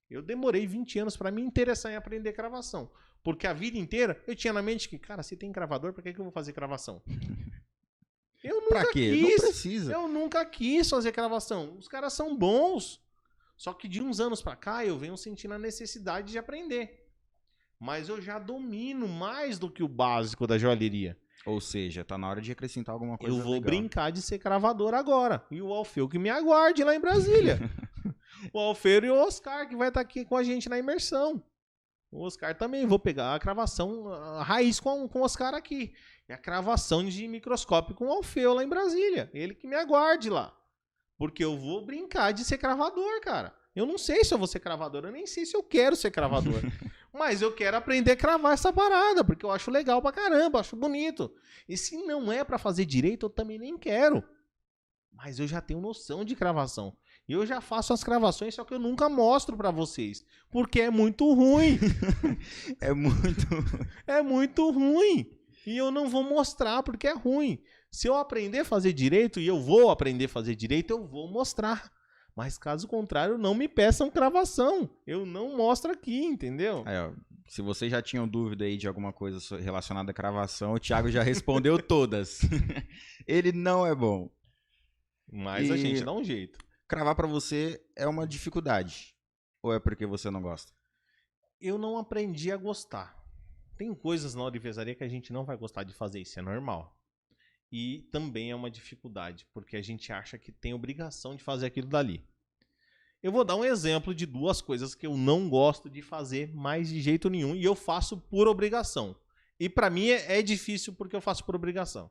Eu demorei 20 anos para me interessar em aprender cravação. Porque a vida inteira eu tinha na mente que, cara, se tem cravador, para que eu vou fazer cravação? Eu nunca pra quê? quis. Não precisa. Eu nunca quis fazer cravação. Os caras são bons. Só que de uns anos para cá eu venho sentindo a necessidade de aprender. Mas eu já domino mais do que o básico da joalheria. Ou seja, tá na hora de acrescentar alguma coisa Eu vou legal. brincar de ser cravador agora. E o Alfeu que me aguarde lá em Brasília. O Alfeu e o Oscar que vai estar aqui com a gente na imersão. O Oscar também. Vou pegar a cravação a raiz com o Oscar aqui. E a cravação de microscópio com o Alfeu lá em Brasília. Ele que me aguarde lá. Porque eu vou brincar de ser cravador, cara. Eu não sei se eu vou ser cravador. Eu nem sei se eu quero ser cravador. Mas eu quero aprender a cravar essa parada. Porque eu acho legal pra caramba. Acho bonito. E se não é pra fazer direito, eu também nem quero. Mas eu já tenho noção de cravação. E eu já faço as cravações, só que eu nunca mostro pra vocês. Porque é muito ruim. É muito ruim. E eu não vou mostrar porque é ruim. Se eu aprender a fazer direito, e eu vou aprender a fazer direito, eu vou mostrar. Mas caso contrário, não me peçam cravação. Eu não mostro aqui, entendeu? Aí, ó, se vocês já tinham dúvida aí de alguma coisa relacionada à cravação, o Thiago já respondeu todas. Ele não é bom. Mas a gente dá um jeito. Cravar pra você é uma dificuldade? Ou é porque você não gosta? Eu não aprendi a gostar. Tem coisas na orivesaria que a gente não vai gostar de fazer, isso é normal. E também é uma dificuldade, porque a gente acha que tem obrigação de fazer aquilo dali. Eu vou dar um exemplo de duas coisas que eu não gosto de fazer mais de jeito nenhum, e eu faço por obrigação. E pra mim é difícil porque eu faço por obrigação.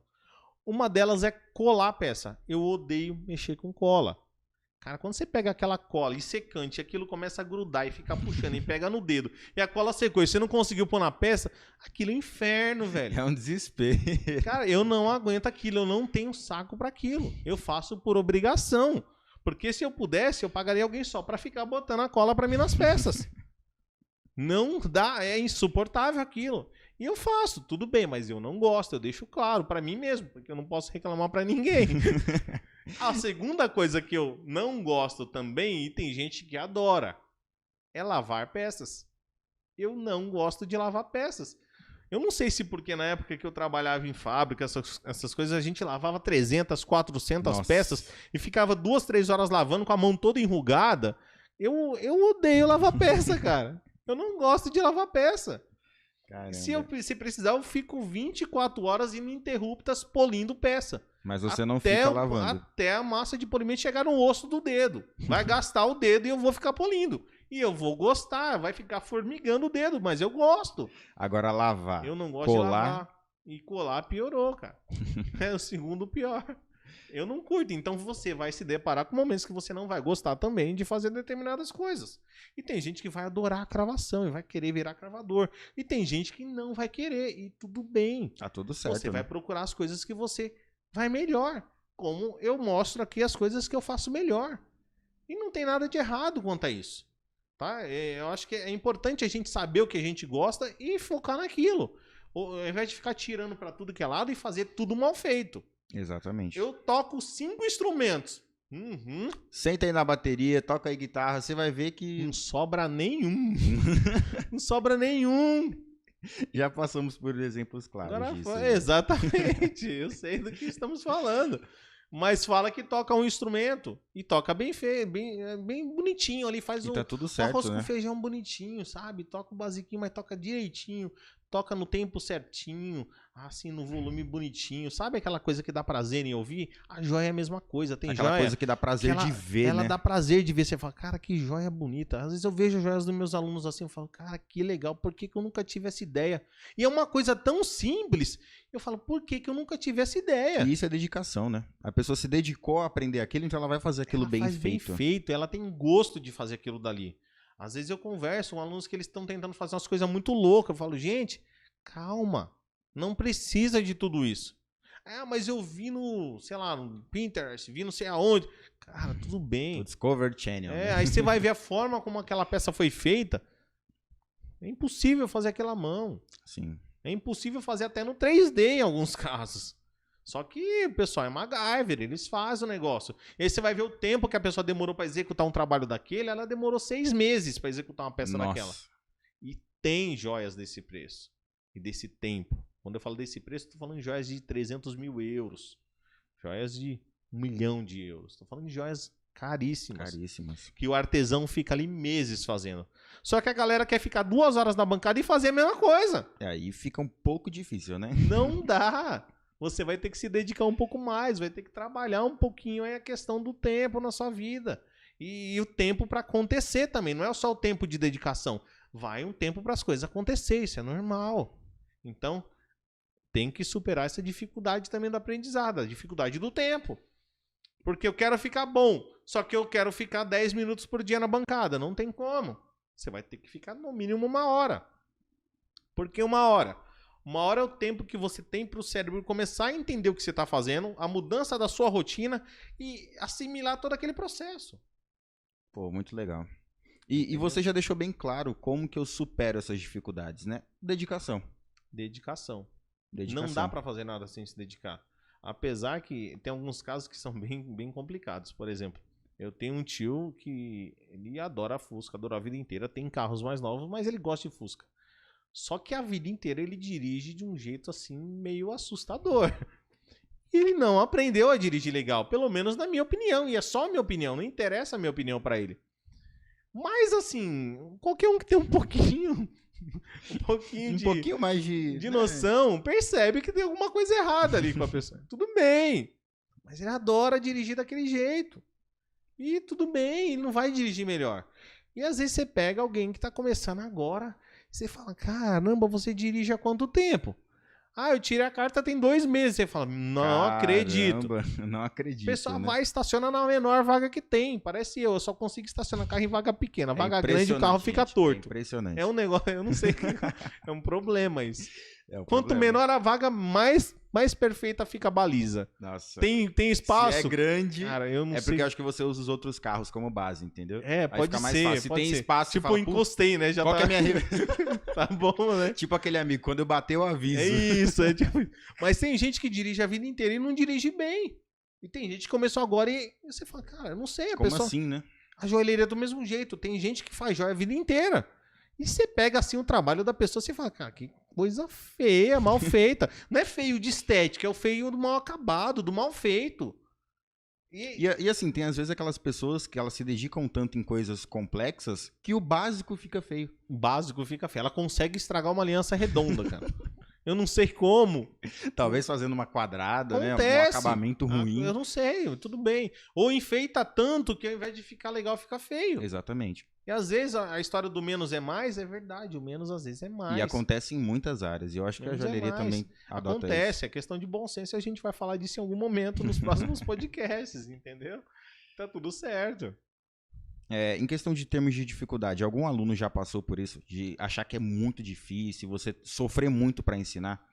Uma delas é colar a peça. Eu odeio mexer com cola. Cara, quando você pega aquela cola e secante, aquilo começa a grudar e fica puxando e pega no dedo, e a cola secou e você não conseguiu pôr na peça, aquilo é um inferno, velho. É um desespero. Cara, eu não aguento aquilo, eu não tenho saco pra aquilo. Eu faço por obrigação. Porque se eu pudesse, eu pagaria alguém só pra ficar botando a cola pra mim nas peças. Não dá, é insuportável aquilo. E eu faço, tudo bem, mas eu não gosto, eu deixo claro pra mim mesmo, porque eu não posso reclamar pra ninguém. A segunda coisa que eu não gosto também, e tem gente que adora, é lavar peças. Eu não gosto de lavar peças. Eu não sei se porque na época que eu trabalhava em fábrica, essas coisas, a gente lavava 300, 400 Nossa. peças e ficava 2, 3 horas lavando com a mão toda enrugada. Eu odeio lavar peça, cara. Eu não gosto de lavar peça. Caramba. Se precisar, eu fico 24 horas ininterruptas polindo peça. Mas você não fica lavando. Até a massa de polimento chegar no osso do dedo. Vai gastar o dedo e eu vou ficar polindo. E eu vou gostar, vai ficar formigando o dedo, mas eu gosto. Agora lavar. Eu não gosto colar. de lavar. E colar piorou, cara. É o segundo pior. Eu não curto. Então você vai se deparar com momentos que você não vai gostar também de fazer determinadas coisas. E tem gente que vai adorar a cravação e vai querer virar cravador. E tem gente que não vai querer. E tudo bem. Tá tudo certo. Você vai procurar as coisas que você vai melhor. Como eu mostro aqui as coisas que eu faço melhor. E não tem nada de errado quanto a isso. Tá? Eu acho que é importante a gente saber o que a gente gosta e focar naquilo. Ao invés de ficar tirando pra tudo que é lado e fazer tudo mal feito. Exatamente. Eu toco 5 instrumentos. Senta aí na bateria, toca aí guitarra, você vai ver que... Não sobra nenhum. Não sobra nenhum. Já passamos por exemplos claros Agora disso. foi, exatamente. Eu sei do que estamos falando. Mas fala que toca um instrumento e toca bem feio, bem bonitinho ali, faz E um tá tudo certo, arroz né? com feijão bonitinho, sabe? Toca o basiquinho, mas toca direitinho, toca no tempo certinho, assim, no volume bonitinho. Sabe aquela coisa que dá prazer em ouvir? A joia é a mesma coisa, tem Aquela joia coisa que dá prazer de ver, ela né? dá prazer de ver, você fala, cara, que joia bonita. Às vezes eu vejo joias dos meus alunos assim, eu falo, cara, que legal, por que eu nunca tive essa ideia? E é uma coisa tão simples, eu falo, por que eu nunca tive essa ideia? E isso é dedicação, né? A pessoa se dedicou a aprender aquilo, então ela vai fazer aquilo Ela bem faz feito. bem feito, ela tem gosto de fazer aquilo dali. Às vezes eu converso com alunos que eles estão tentando fazer umas coisas muito loucas, eu falo, gente, calma, não precisa de tudo isso. Ah, mas eu vi no, sei lá, no Pinterest, vi não sei aonde. Cara, tudo bem. O Discovery Channel. né? Aí você vai ver a forma como aquela peça foi feita. É impossível fazer aquela mão. Sim. É impossível fazer até no 3D em alguns casos. Só que o pessoal é MacGyver, eles fazem o negócio. E aí você vai ver o tempo que a pessoa demorou para executar um trabalho daquele, ela demorou 6 meses para executar uma peça daquela. E tem joias desse preço. E desse tempo. Quando eu falo desse preço, estou falando de joias de 300 mil euros. Joias de 1 milhão de euros. Estou falando de joias caríssimas. Caríssimas. Que o artesão fica ali meses fazendo. Só que a galera quer ficar 2 horas na bancada e fazer a mesma coisa. Aí fica um pouco difícil, né? Não dá. Você vai ter que se dedicar um pouco mais, vai ter que trabalhar um pouquinho aí a questão do tempo na sua vida. E o tempo para acontecer também. Não é só o tempo de dedicação. Vai um tempo para as coisas acontecer, isso é normal. Então, tem que superar essa dificuldade também do aprendizado, a dificuldade do tempo. Porque eu quero ficar bom, só que eu quero ficar 10 minutos por dia na bancada. Não tem como. Você vai ter que ficar no mínimo 1 hora. Por que 1 hora? 1 hora é o tempo que você tem para o cérebro começar a entender o que você está fazendo, a mudança da sua rotina e assimilar todo aquele processo. Pô, muito legal. E você já deixou bem claro como que eu supero essas dificuldades, né? Dedicação. Dedicação. Dedicação. Não dá para fazer nada sem se dedicar. Apesar que tem alguns casos que são bem complicados. Por exemplo, eu tenho um tio que ele adora Fusca, adora a vida inteira, tem carros mais novos, mas ele gosta de Fusca. Só que a vida inteira ele dirige de um jeito assim meio assustador. Ele não aprendeu a dirigir legal, pelo menos na minha opinião, e é só a minha opinião, não interessa a minha opinião para ele. Mas assim, qualquer um que tem um pouquinho mais de noção, percebe que tem alguma coisa errada ali com a pessoa. Tudo bem, mas ele adora dirigir daquele jeito. E tudo bem, ele não vai dirigir melhor. E às vezes você pega alguém que está começando agora, e você fala, caramba, você dirige há quanto tempo? Ah, eu tirei a carta tem 2 meses. Você fala, não acredito. Não acredito. O pessoal né? vai estacionar na menor vaga que tem. Parece eu só consigo estacionar carro em vaga pequena. Vaga grande, o carro fica torto. É impressionante. É um negócio, eu não sei. É um problema isso. É um Quanto problema. menor a vaga, mais perfeita fica a baliza. Nossa. Tem espaço? Se é grande, Cara, eu não é sei. porque eu acho que você usa os outros carros como base, entendeu? É, Aí pode fica mais ser. fácil. Se pode tem ser. espaço, tipo, fala, encostei, né? Já qual tá... que é a minha... Tá bom, né? Tipo aquele amigo, quando eu bater eu aviso. É isso. É tipo... Mas tem gente que dirige a vida inteira e não dirige bem. E tem gente que começou agora e você fala, cara, eu não sei. A Como pessoa... assim, né? A joalheria é do mesmo jeito. Tem gente que faz joia a vida inteira. E você pega assim o trabalho da pessoa e fala, cara, que coisa feia, mal feita. Não é feio de estética, é o feio do mal acabado, do mal feito. E assim, tem às vezes aquelas pessoas que elas se dedicam tanto em coisas complexas que o básico fica feio. O básico fica feio. Ela consegue estragar uma aliança redonda, cara. Eu não sei como. Talvez fazendo uma quadrada, né? Um Acontece. acabamento ruim. Eu não sei, tudo bem. Ou enfeita tanto que ao invés de ficar legal, fica feio. Exatamente. E às vezes a história do menos é mais é verdade. O menos às vezes é mais. E acontece em muitas áreas. E eu acho que a Menos é joalheria mais. também adota Acontece, isso. é questão de bom senso e a gente vai falar disso em algum momento nos próximos podcasts, entendeu? Tá tudo certo. É, em questão de termos de dificuldade, algum aluno já passou por isso? De achar que é muito difícil, você sofrer muito para ensinar?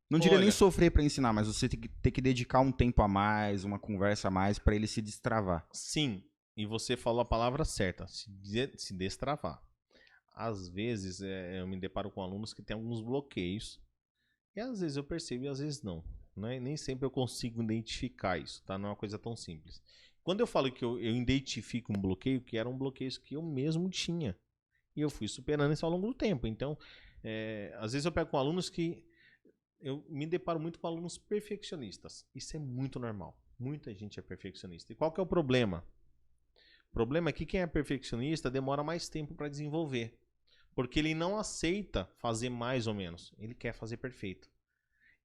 Não diria nem Olha, sofrer para ensinar, mas você ter que dedicar um tempo a mais, uma conversa a mais para ele se destravar. sim, e você falou a palavra certa, se destravar. Às vezes eu me deparo com alunos que têm alguns bloqueios, e às vezes eu percebo e às vezes não. Né? Nem sempre eu consigo identificar isso, tá? Não é uma coisa tão simples. Quando eu falo que eu identifico um bloqueio, que eram bloqueios que eu mesmo tinha, e eu fui superando isso ao longo do tempo. Então, às vezes eu pego com alunos que eu me deparo muito com alunos perfeccionistas. Isso é muito normal. Muita gente é perfeccionista. E qual que é o problema? O problema é que quem é perfeccionista demora mais tempo para desenvolver. Porque ele não aceita fazer mais ou menos. Ele quer fazer perfeito.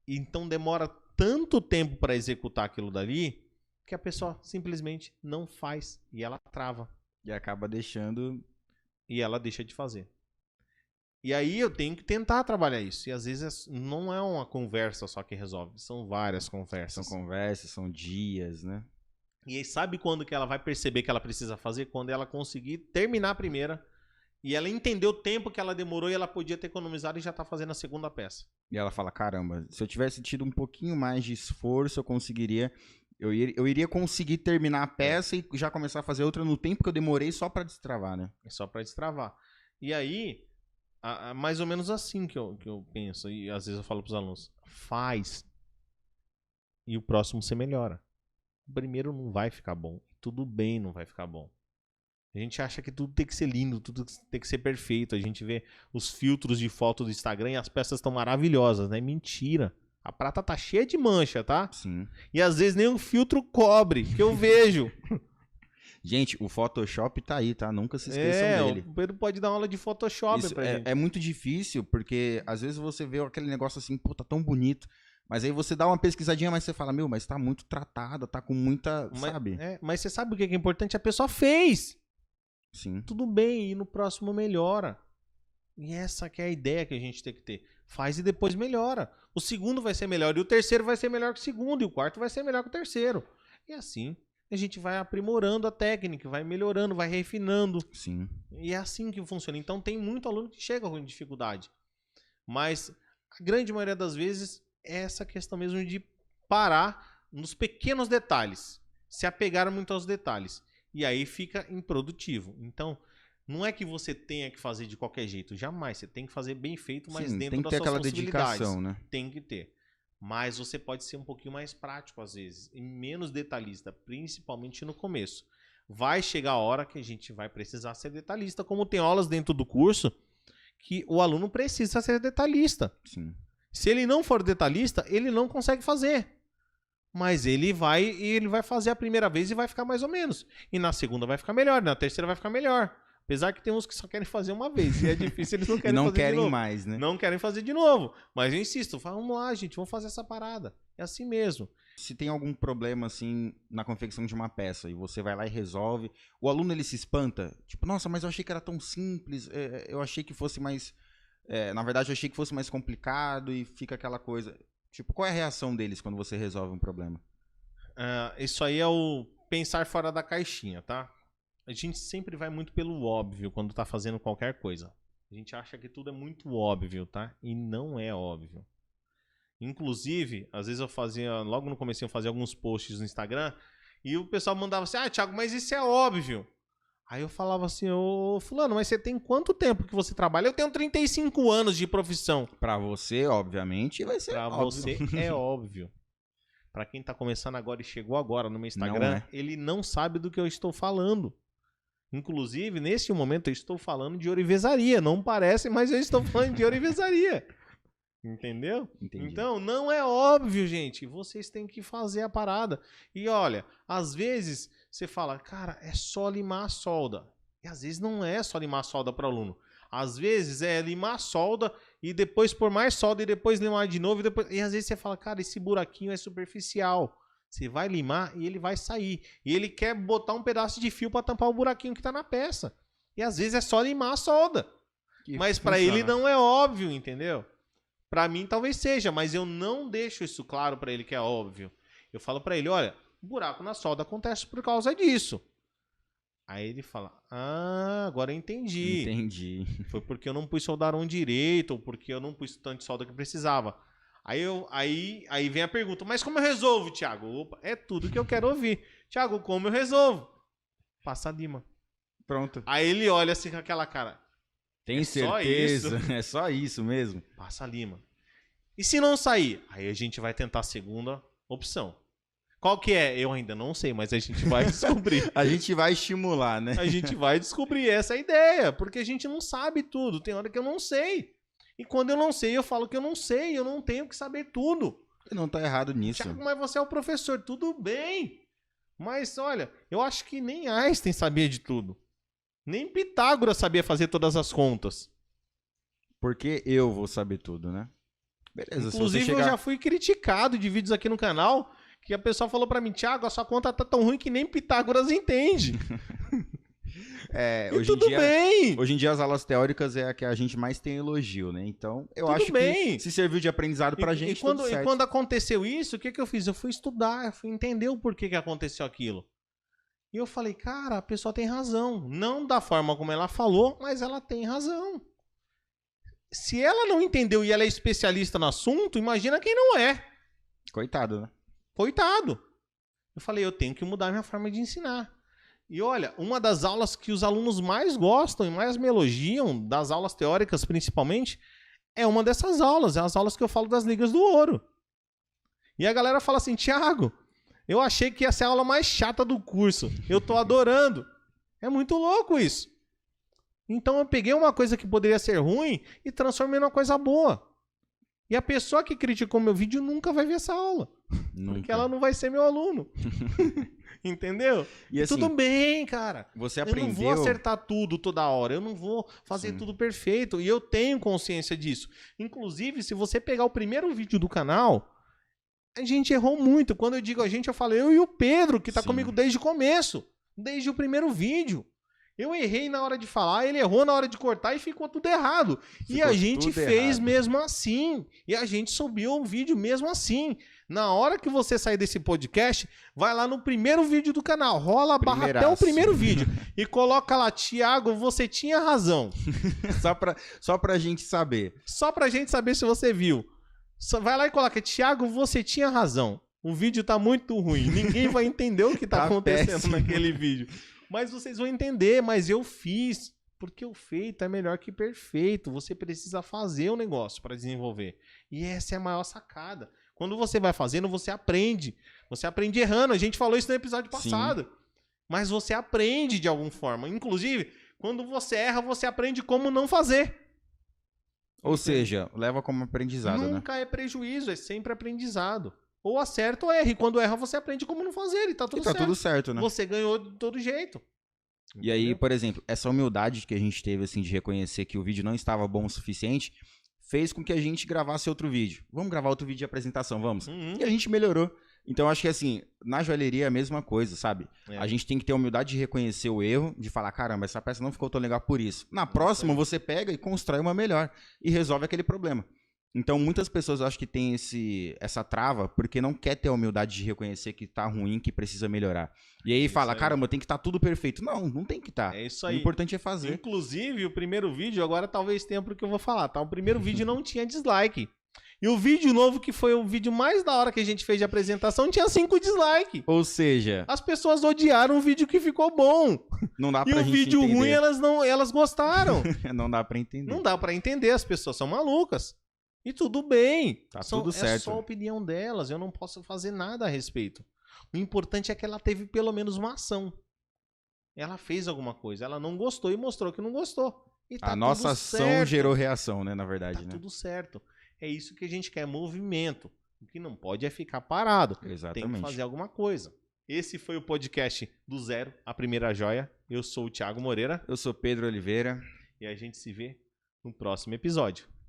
Então demora tanto tempo para executar aquilo dali que a pessoa simplesmente não faz e ela trava. E acaba deixando... E ela deixa de fazer. E aí eu tenho que tentar trabalhar isso. E às vezes não é uma conversa só que resolve. São várias conversas. São conversas, são dias, né? E aí sabe quando que ela vai perceber que ela precisa fazer? Quando ela conseguir terminar a primeira. E ela entendeu o tempo que ela demorou e ela podia ter economizado e já tá fazendo a segunda peça. E ela fala, caramba, se eu tivesse tido um pouquinho mais de esforço, eu conseguiria... Eu iria conseguir terminar a peça e já começar a fazer outra no tempo que eu demorei só pra destravar, né? É só pra destravar. E aí... mais ou menos assim que eu penso. E às vezes eu falo pros alunos. Faz. E o próximo você melhora. O primeiro não vai ficar bom. Tudo bem não vai ficar bom. A gente acha que tudo tem que ser lindo. Tudo tem que ser perfeito. A gente vê os filtros de foto do Instagram e as peças estão maravilhosas, né? Mentira. A prata tá cheia de mancha, tá? Sim. E às vezes nem um filtro cobre. Que eu vejo. Gente, o Photoshop tá aí, tá? Nunca se esqueçam dele. O Pedro pode dar uma aula de Photoshop Isso pra gente. é muito difícil, porque às vezes você vê aquele negócio assim, pô, tá tão bonito. Mas aí você dá uma pesquisadinha, mas você fala, meu, mas tá muito tratada, tá com muita, sabe? Mas você sabe o que é importante? A pessoa fez. Sim. Tudo bem, e no próximo melhora. E essa que é a ideia que a gente tem que ter. Faz e depois melhora. O segundo vai ser melhor, e o terceiro vai ser melhor que o segundo, e o quarto vai ser melhor que o terceiro. E assim a gente vai aprimorando a técnica, vai melhorando, vai refinando. Sim. E é assim que funciona. Então tem muito aluno que chega com dificuldade. Mas a grande maioria das vezes é essa questão mesmo de parar nos pequenos detalhes. Se apegar muito aos detalhes. E aí fica improdutivo. Então, não é que você tenha que fazer de qualquer jeito. Jamais. Você tem que fazer bem feito, mas Sim, dentro tem que das ter suas aquela possibilidades. dedicação, né? Tem que ter. Mas você pode ser um pouquinho mais prático às vezes. E menos detalhista. Principalmente no começo. Vai chegar a hora que a gente vai precisar ser detalhista. Como tem aulas dentro do curso que o aluno precisa ser detalhista. Sim. Se ele não for detalhista, ele não consegue fazer. Mas ele vai fazer a primeira vez e vai ficar mais ou menos. E na segunda vai ficar melhor, na terceira vai ficar melhor. Apesar que tem uns que só querem fazer uma vez. E é difícil, eles não querem e não fazer de querem novo. mais, né? Não querem fazer de novo. Mas eu insisto, vamos lá, gente, vamos fazer essa parada. É assim mesmo. Se tem algum problema, assim, na confecção de uma peça e você vai lá e resolve, o aluno, ele se espanta? Tipo, nossa, mas eu achei que era tão simples, eu achei que fosse mais Na verdade, eu achei que fosse mais complicado e fica aquela coisa. Tipo, qual é a reação deles quando você resolve um problema? Isso aí é o pensar fora da caixinha, tá? A gente sempre vai muito pelo óbvio quando tá fazendo qualquer coisa. A gente acha que tudo é muito óbvio, tá? E não é óbvio. Inclusive, às vezes eu fazia, logo no começo eu fazia alguns posts no Instagram e o pessoal mandava assim, Thiago, mas isso é óbvio. Aí eu falava assim, ô fulano, mas você tem quanto tempo que você trabalha? Eu tenho 35 anos de profissão. Pra você, obviamente, vai ser óbvio. Pra você é óbvio. Pra quem tá começando agora e chegou agora no meu Instagram, ele não sabe do que eu estou falando. Inclusive, nesse momento eu estou falando de ourivesaria. Não parece, mas eu estou falando de ourivesaria. Entendeu? Entendi. Então, não é óbvio, gente. Vocês têm que fazer a parada. E olha, às vezes você fala, cara, é só limar a solda. E às vezes não é só limar a solda para o aluno. Às vezes é limar a solda e depois pôr mais solda e depois limar de novo. E às vezes você fala, cara, esse buraquinho é superficial. Você vai limar e ele vai sair. E ele quer botar um pedaço de fio para tampar o buraquinho que tá na peça. E às vezes é só limar a solda. Mas para ele não é óbvio, entendeu? Para mim talvez seja, mas eu não deixo isso claro para ele que é óbvio. Eu falo para ele, olha, buraco na solda acontece por causa disso. Aí ele fala, agora eu entendi. Entendi. Foi porque eu não pus soldaram direito ou porque eu não pus tanto de solda que precisava. Aí vem a pergunta, mas como eu resolvo, Thiago? Opa, é tudo que eu quero ouvir. Thiago, como eu resolvo? Passa a lima. Pronto. Aí ele olha assim com aquela cara. Tem certeza? É só isso mesmo? Passa a lima. E se não sair? Aí a gente vai tentar a segunda opção. Qual que é? Eu ainda não sei, mas a gente vai descobrir. A gente vai estimular, né? A gente vai descobrir essa ideia, porque a gente não sabe tudo. Tem hora que eu não sei. E quando eu não sei, eu falo que eu não sei. Eu não tenho que saber tudo. Você não tá errado nisso. Thiago, mas você é o professor. Tudo bem. Mas, olha, eu acho que nem Einstein sabia de tudo. Nem Pitágoras sabia fazer todas as contas. Porque eu vou saber tudo, né? Beleza, inclusive, se você chegar... eu já fui criticado de vídeos aqui no canal que a pessoa falou pra mim, Thiago, a sua conta tá tão ruim que nem Pitágoras entende. Hoje tudo bem. Hoje em dia as aulas teóricas é a que a gente mais tem elogio, né? Então, eu acho que se serviu de aprendizado pra gente, tudo certo. E quando aconteceu isso, o que eu fiz? Eu fui estudar, eu fui entender o porquê que aconteceu aquilo. E eu falei, cara, a pessoa tem razão. Não da forma como ela falou, mas ela tem razão. Se ela não entendeu e ela é especialista no assunto, imagina quem não é. Coitado, né? Coitado. Eu falei, eu tenho que mudar minha forma de ensinar. E olha, uma das aulas que os alunos mais gostam e mais me elogiam, das aulas teóricas principalmente, é uma dessas aulas. É as aulas que eu falo das ligas do ouro. E a galera fala assim, Thiago, eu achei que ia ser a aula mais chata do curso. Eu tô adorando. É muito louco isso. Então eu peguei uma coisa que poderia ser ruim e transformei numa coisa boa. E a pessoa que criticou meu vídeo nunca vai ver essa aula. Nunca. Porque ela não vai ser meu aluno. Entendeu? E assim, tudo bem, cara. Você aprendeu... Eu não vou acertar tudo toda hora. Eu não vou fazer tudo perfeito. E eu tenho consciência disso. Inclusive, se você pegar o primeiro vídeo do canal, a gente errou muito. Quando eu digo a gente, eu falo eu e o Pedro, que tá comigo desde o começo. Desde o primeiro vídeo. Eu errei na hora de falar, ele errou na hora de cortar e ficou tudo errado. E a gente fez mesmo assim. E a gente subiu o vídeo mesmo assim. Na hora que você sair desse podcast, vai lá no primeiro vídeo do canal. Rola a barra até o primeiro vídeo. E coloca lá, Thiago, você tinha razão. Só pra gente saber. Só pra gente saber se você viu. Vai lá e coloca, Thiago, você tinha razão. O vídeo tá muito ruim. Ninguém vai entender o que tá acontecendo naquele vídeo. Mas vocês vão entender, mas eu fiz. Porque o feito é melhor que perfeito. Você precisa fazer o negócio para desenvolver. E essa é a maior sacada. Quando você vai fazendo, você aprende. Você aprende errando. A gente falou isso no episódio passado. Sim. Mas você aprende de alguma forma. Inclusive, quando você erra, você aprende como não fazer. Ou seja, leva como aprendizado, Nunca é prejuízo, é sempre aprendizado. Ou acerta ou erra. E quando erra, você aprende como não fazer. E tá tudo certo. Tudo certo, né? Você ganhou de todo jeito. E aí, por exemplo, essa humildade que a gente teve, assim, de reconhecer que o vídeo não estava bom o suficiente, fez com que a gente gravasse outro vídeo. Vamos gravar outro vídeo de apresentação, vamos? E a gente melhorou. Então, acho que assim, na joalheria é a mesma coisa, sabe? É. A gente tem que ter a humildade de reconhecer o erro, de falar, caramba, essa peça não ficou tão legal por isso. Na próxima, você pega e constrói uma melhor e resolve aquele problema. Então, muitas pessoas eu acho que têm essa trava porque não quer ter a humildade de reconhecer que tá ruim, que precisa melhorar. E aí fala, caramba, tem que estar tudo perfeito. Não, não tem que estar. É isso aí. O importante é fazer. Inclusive, o primeiro vídeo, agora talvez tenha porque eu vou falar, tá? O primeiro vídeo não tinha dislike. E o vídeo novo, que foi o vídeo mais da hora que a gente fez de apresentação, tinha 5 dislikes. Ou seja, as pessoas odiaram o vídeo que ficou bom. Não dá pra e o gente vídeo entender. ruim, elas gostaram. Não dá pra entender. Não dá pra entender, as pessoas são malucas. E tudo bem. Tá tudo certo. É só a opinião delas, eu não posso fazer nada a respeito. O importante é que ela teve pelo menos uma ação. Ela fez alguma coisa, ela não gostou e mostrou que não gostou. E tá a nossa ação certo. gerou reação, né, na verdade. Tá né? tudo certo. É isso que a gente quer, movimento. O que não pode é ficar parado. Exatamente. Tem que fazer alguma coisa. Esse foi o podcast do Zero, a Primeira Joia. Eu sou o Thiago Moreira. Eu sou Pedro Oliveira. E a gente se vê no próximo episódio.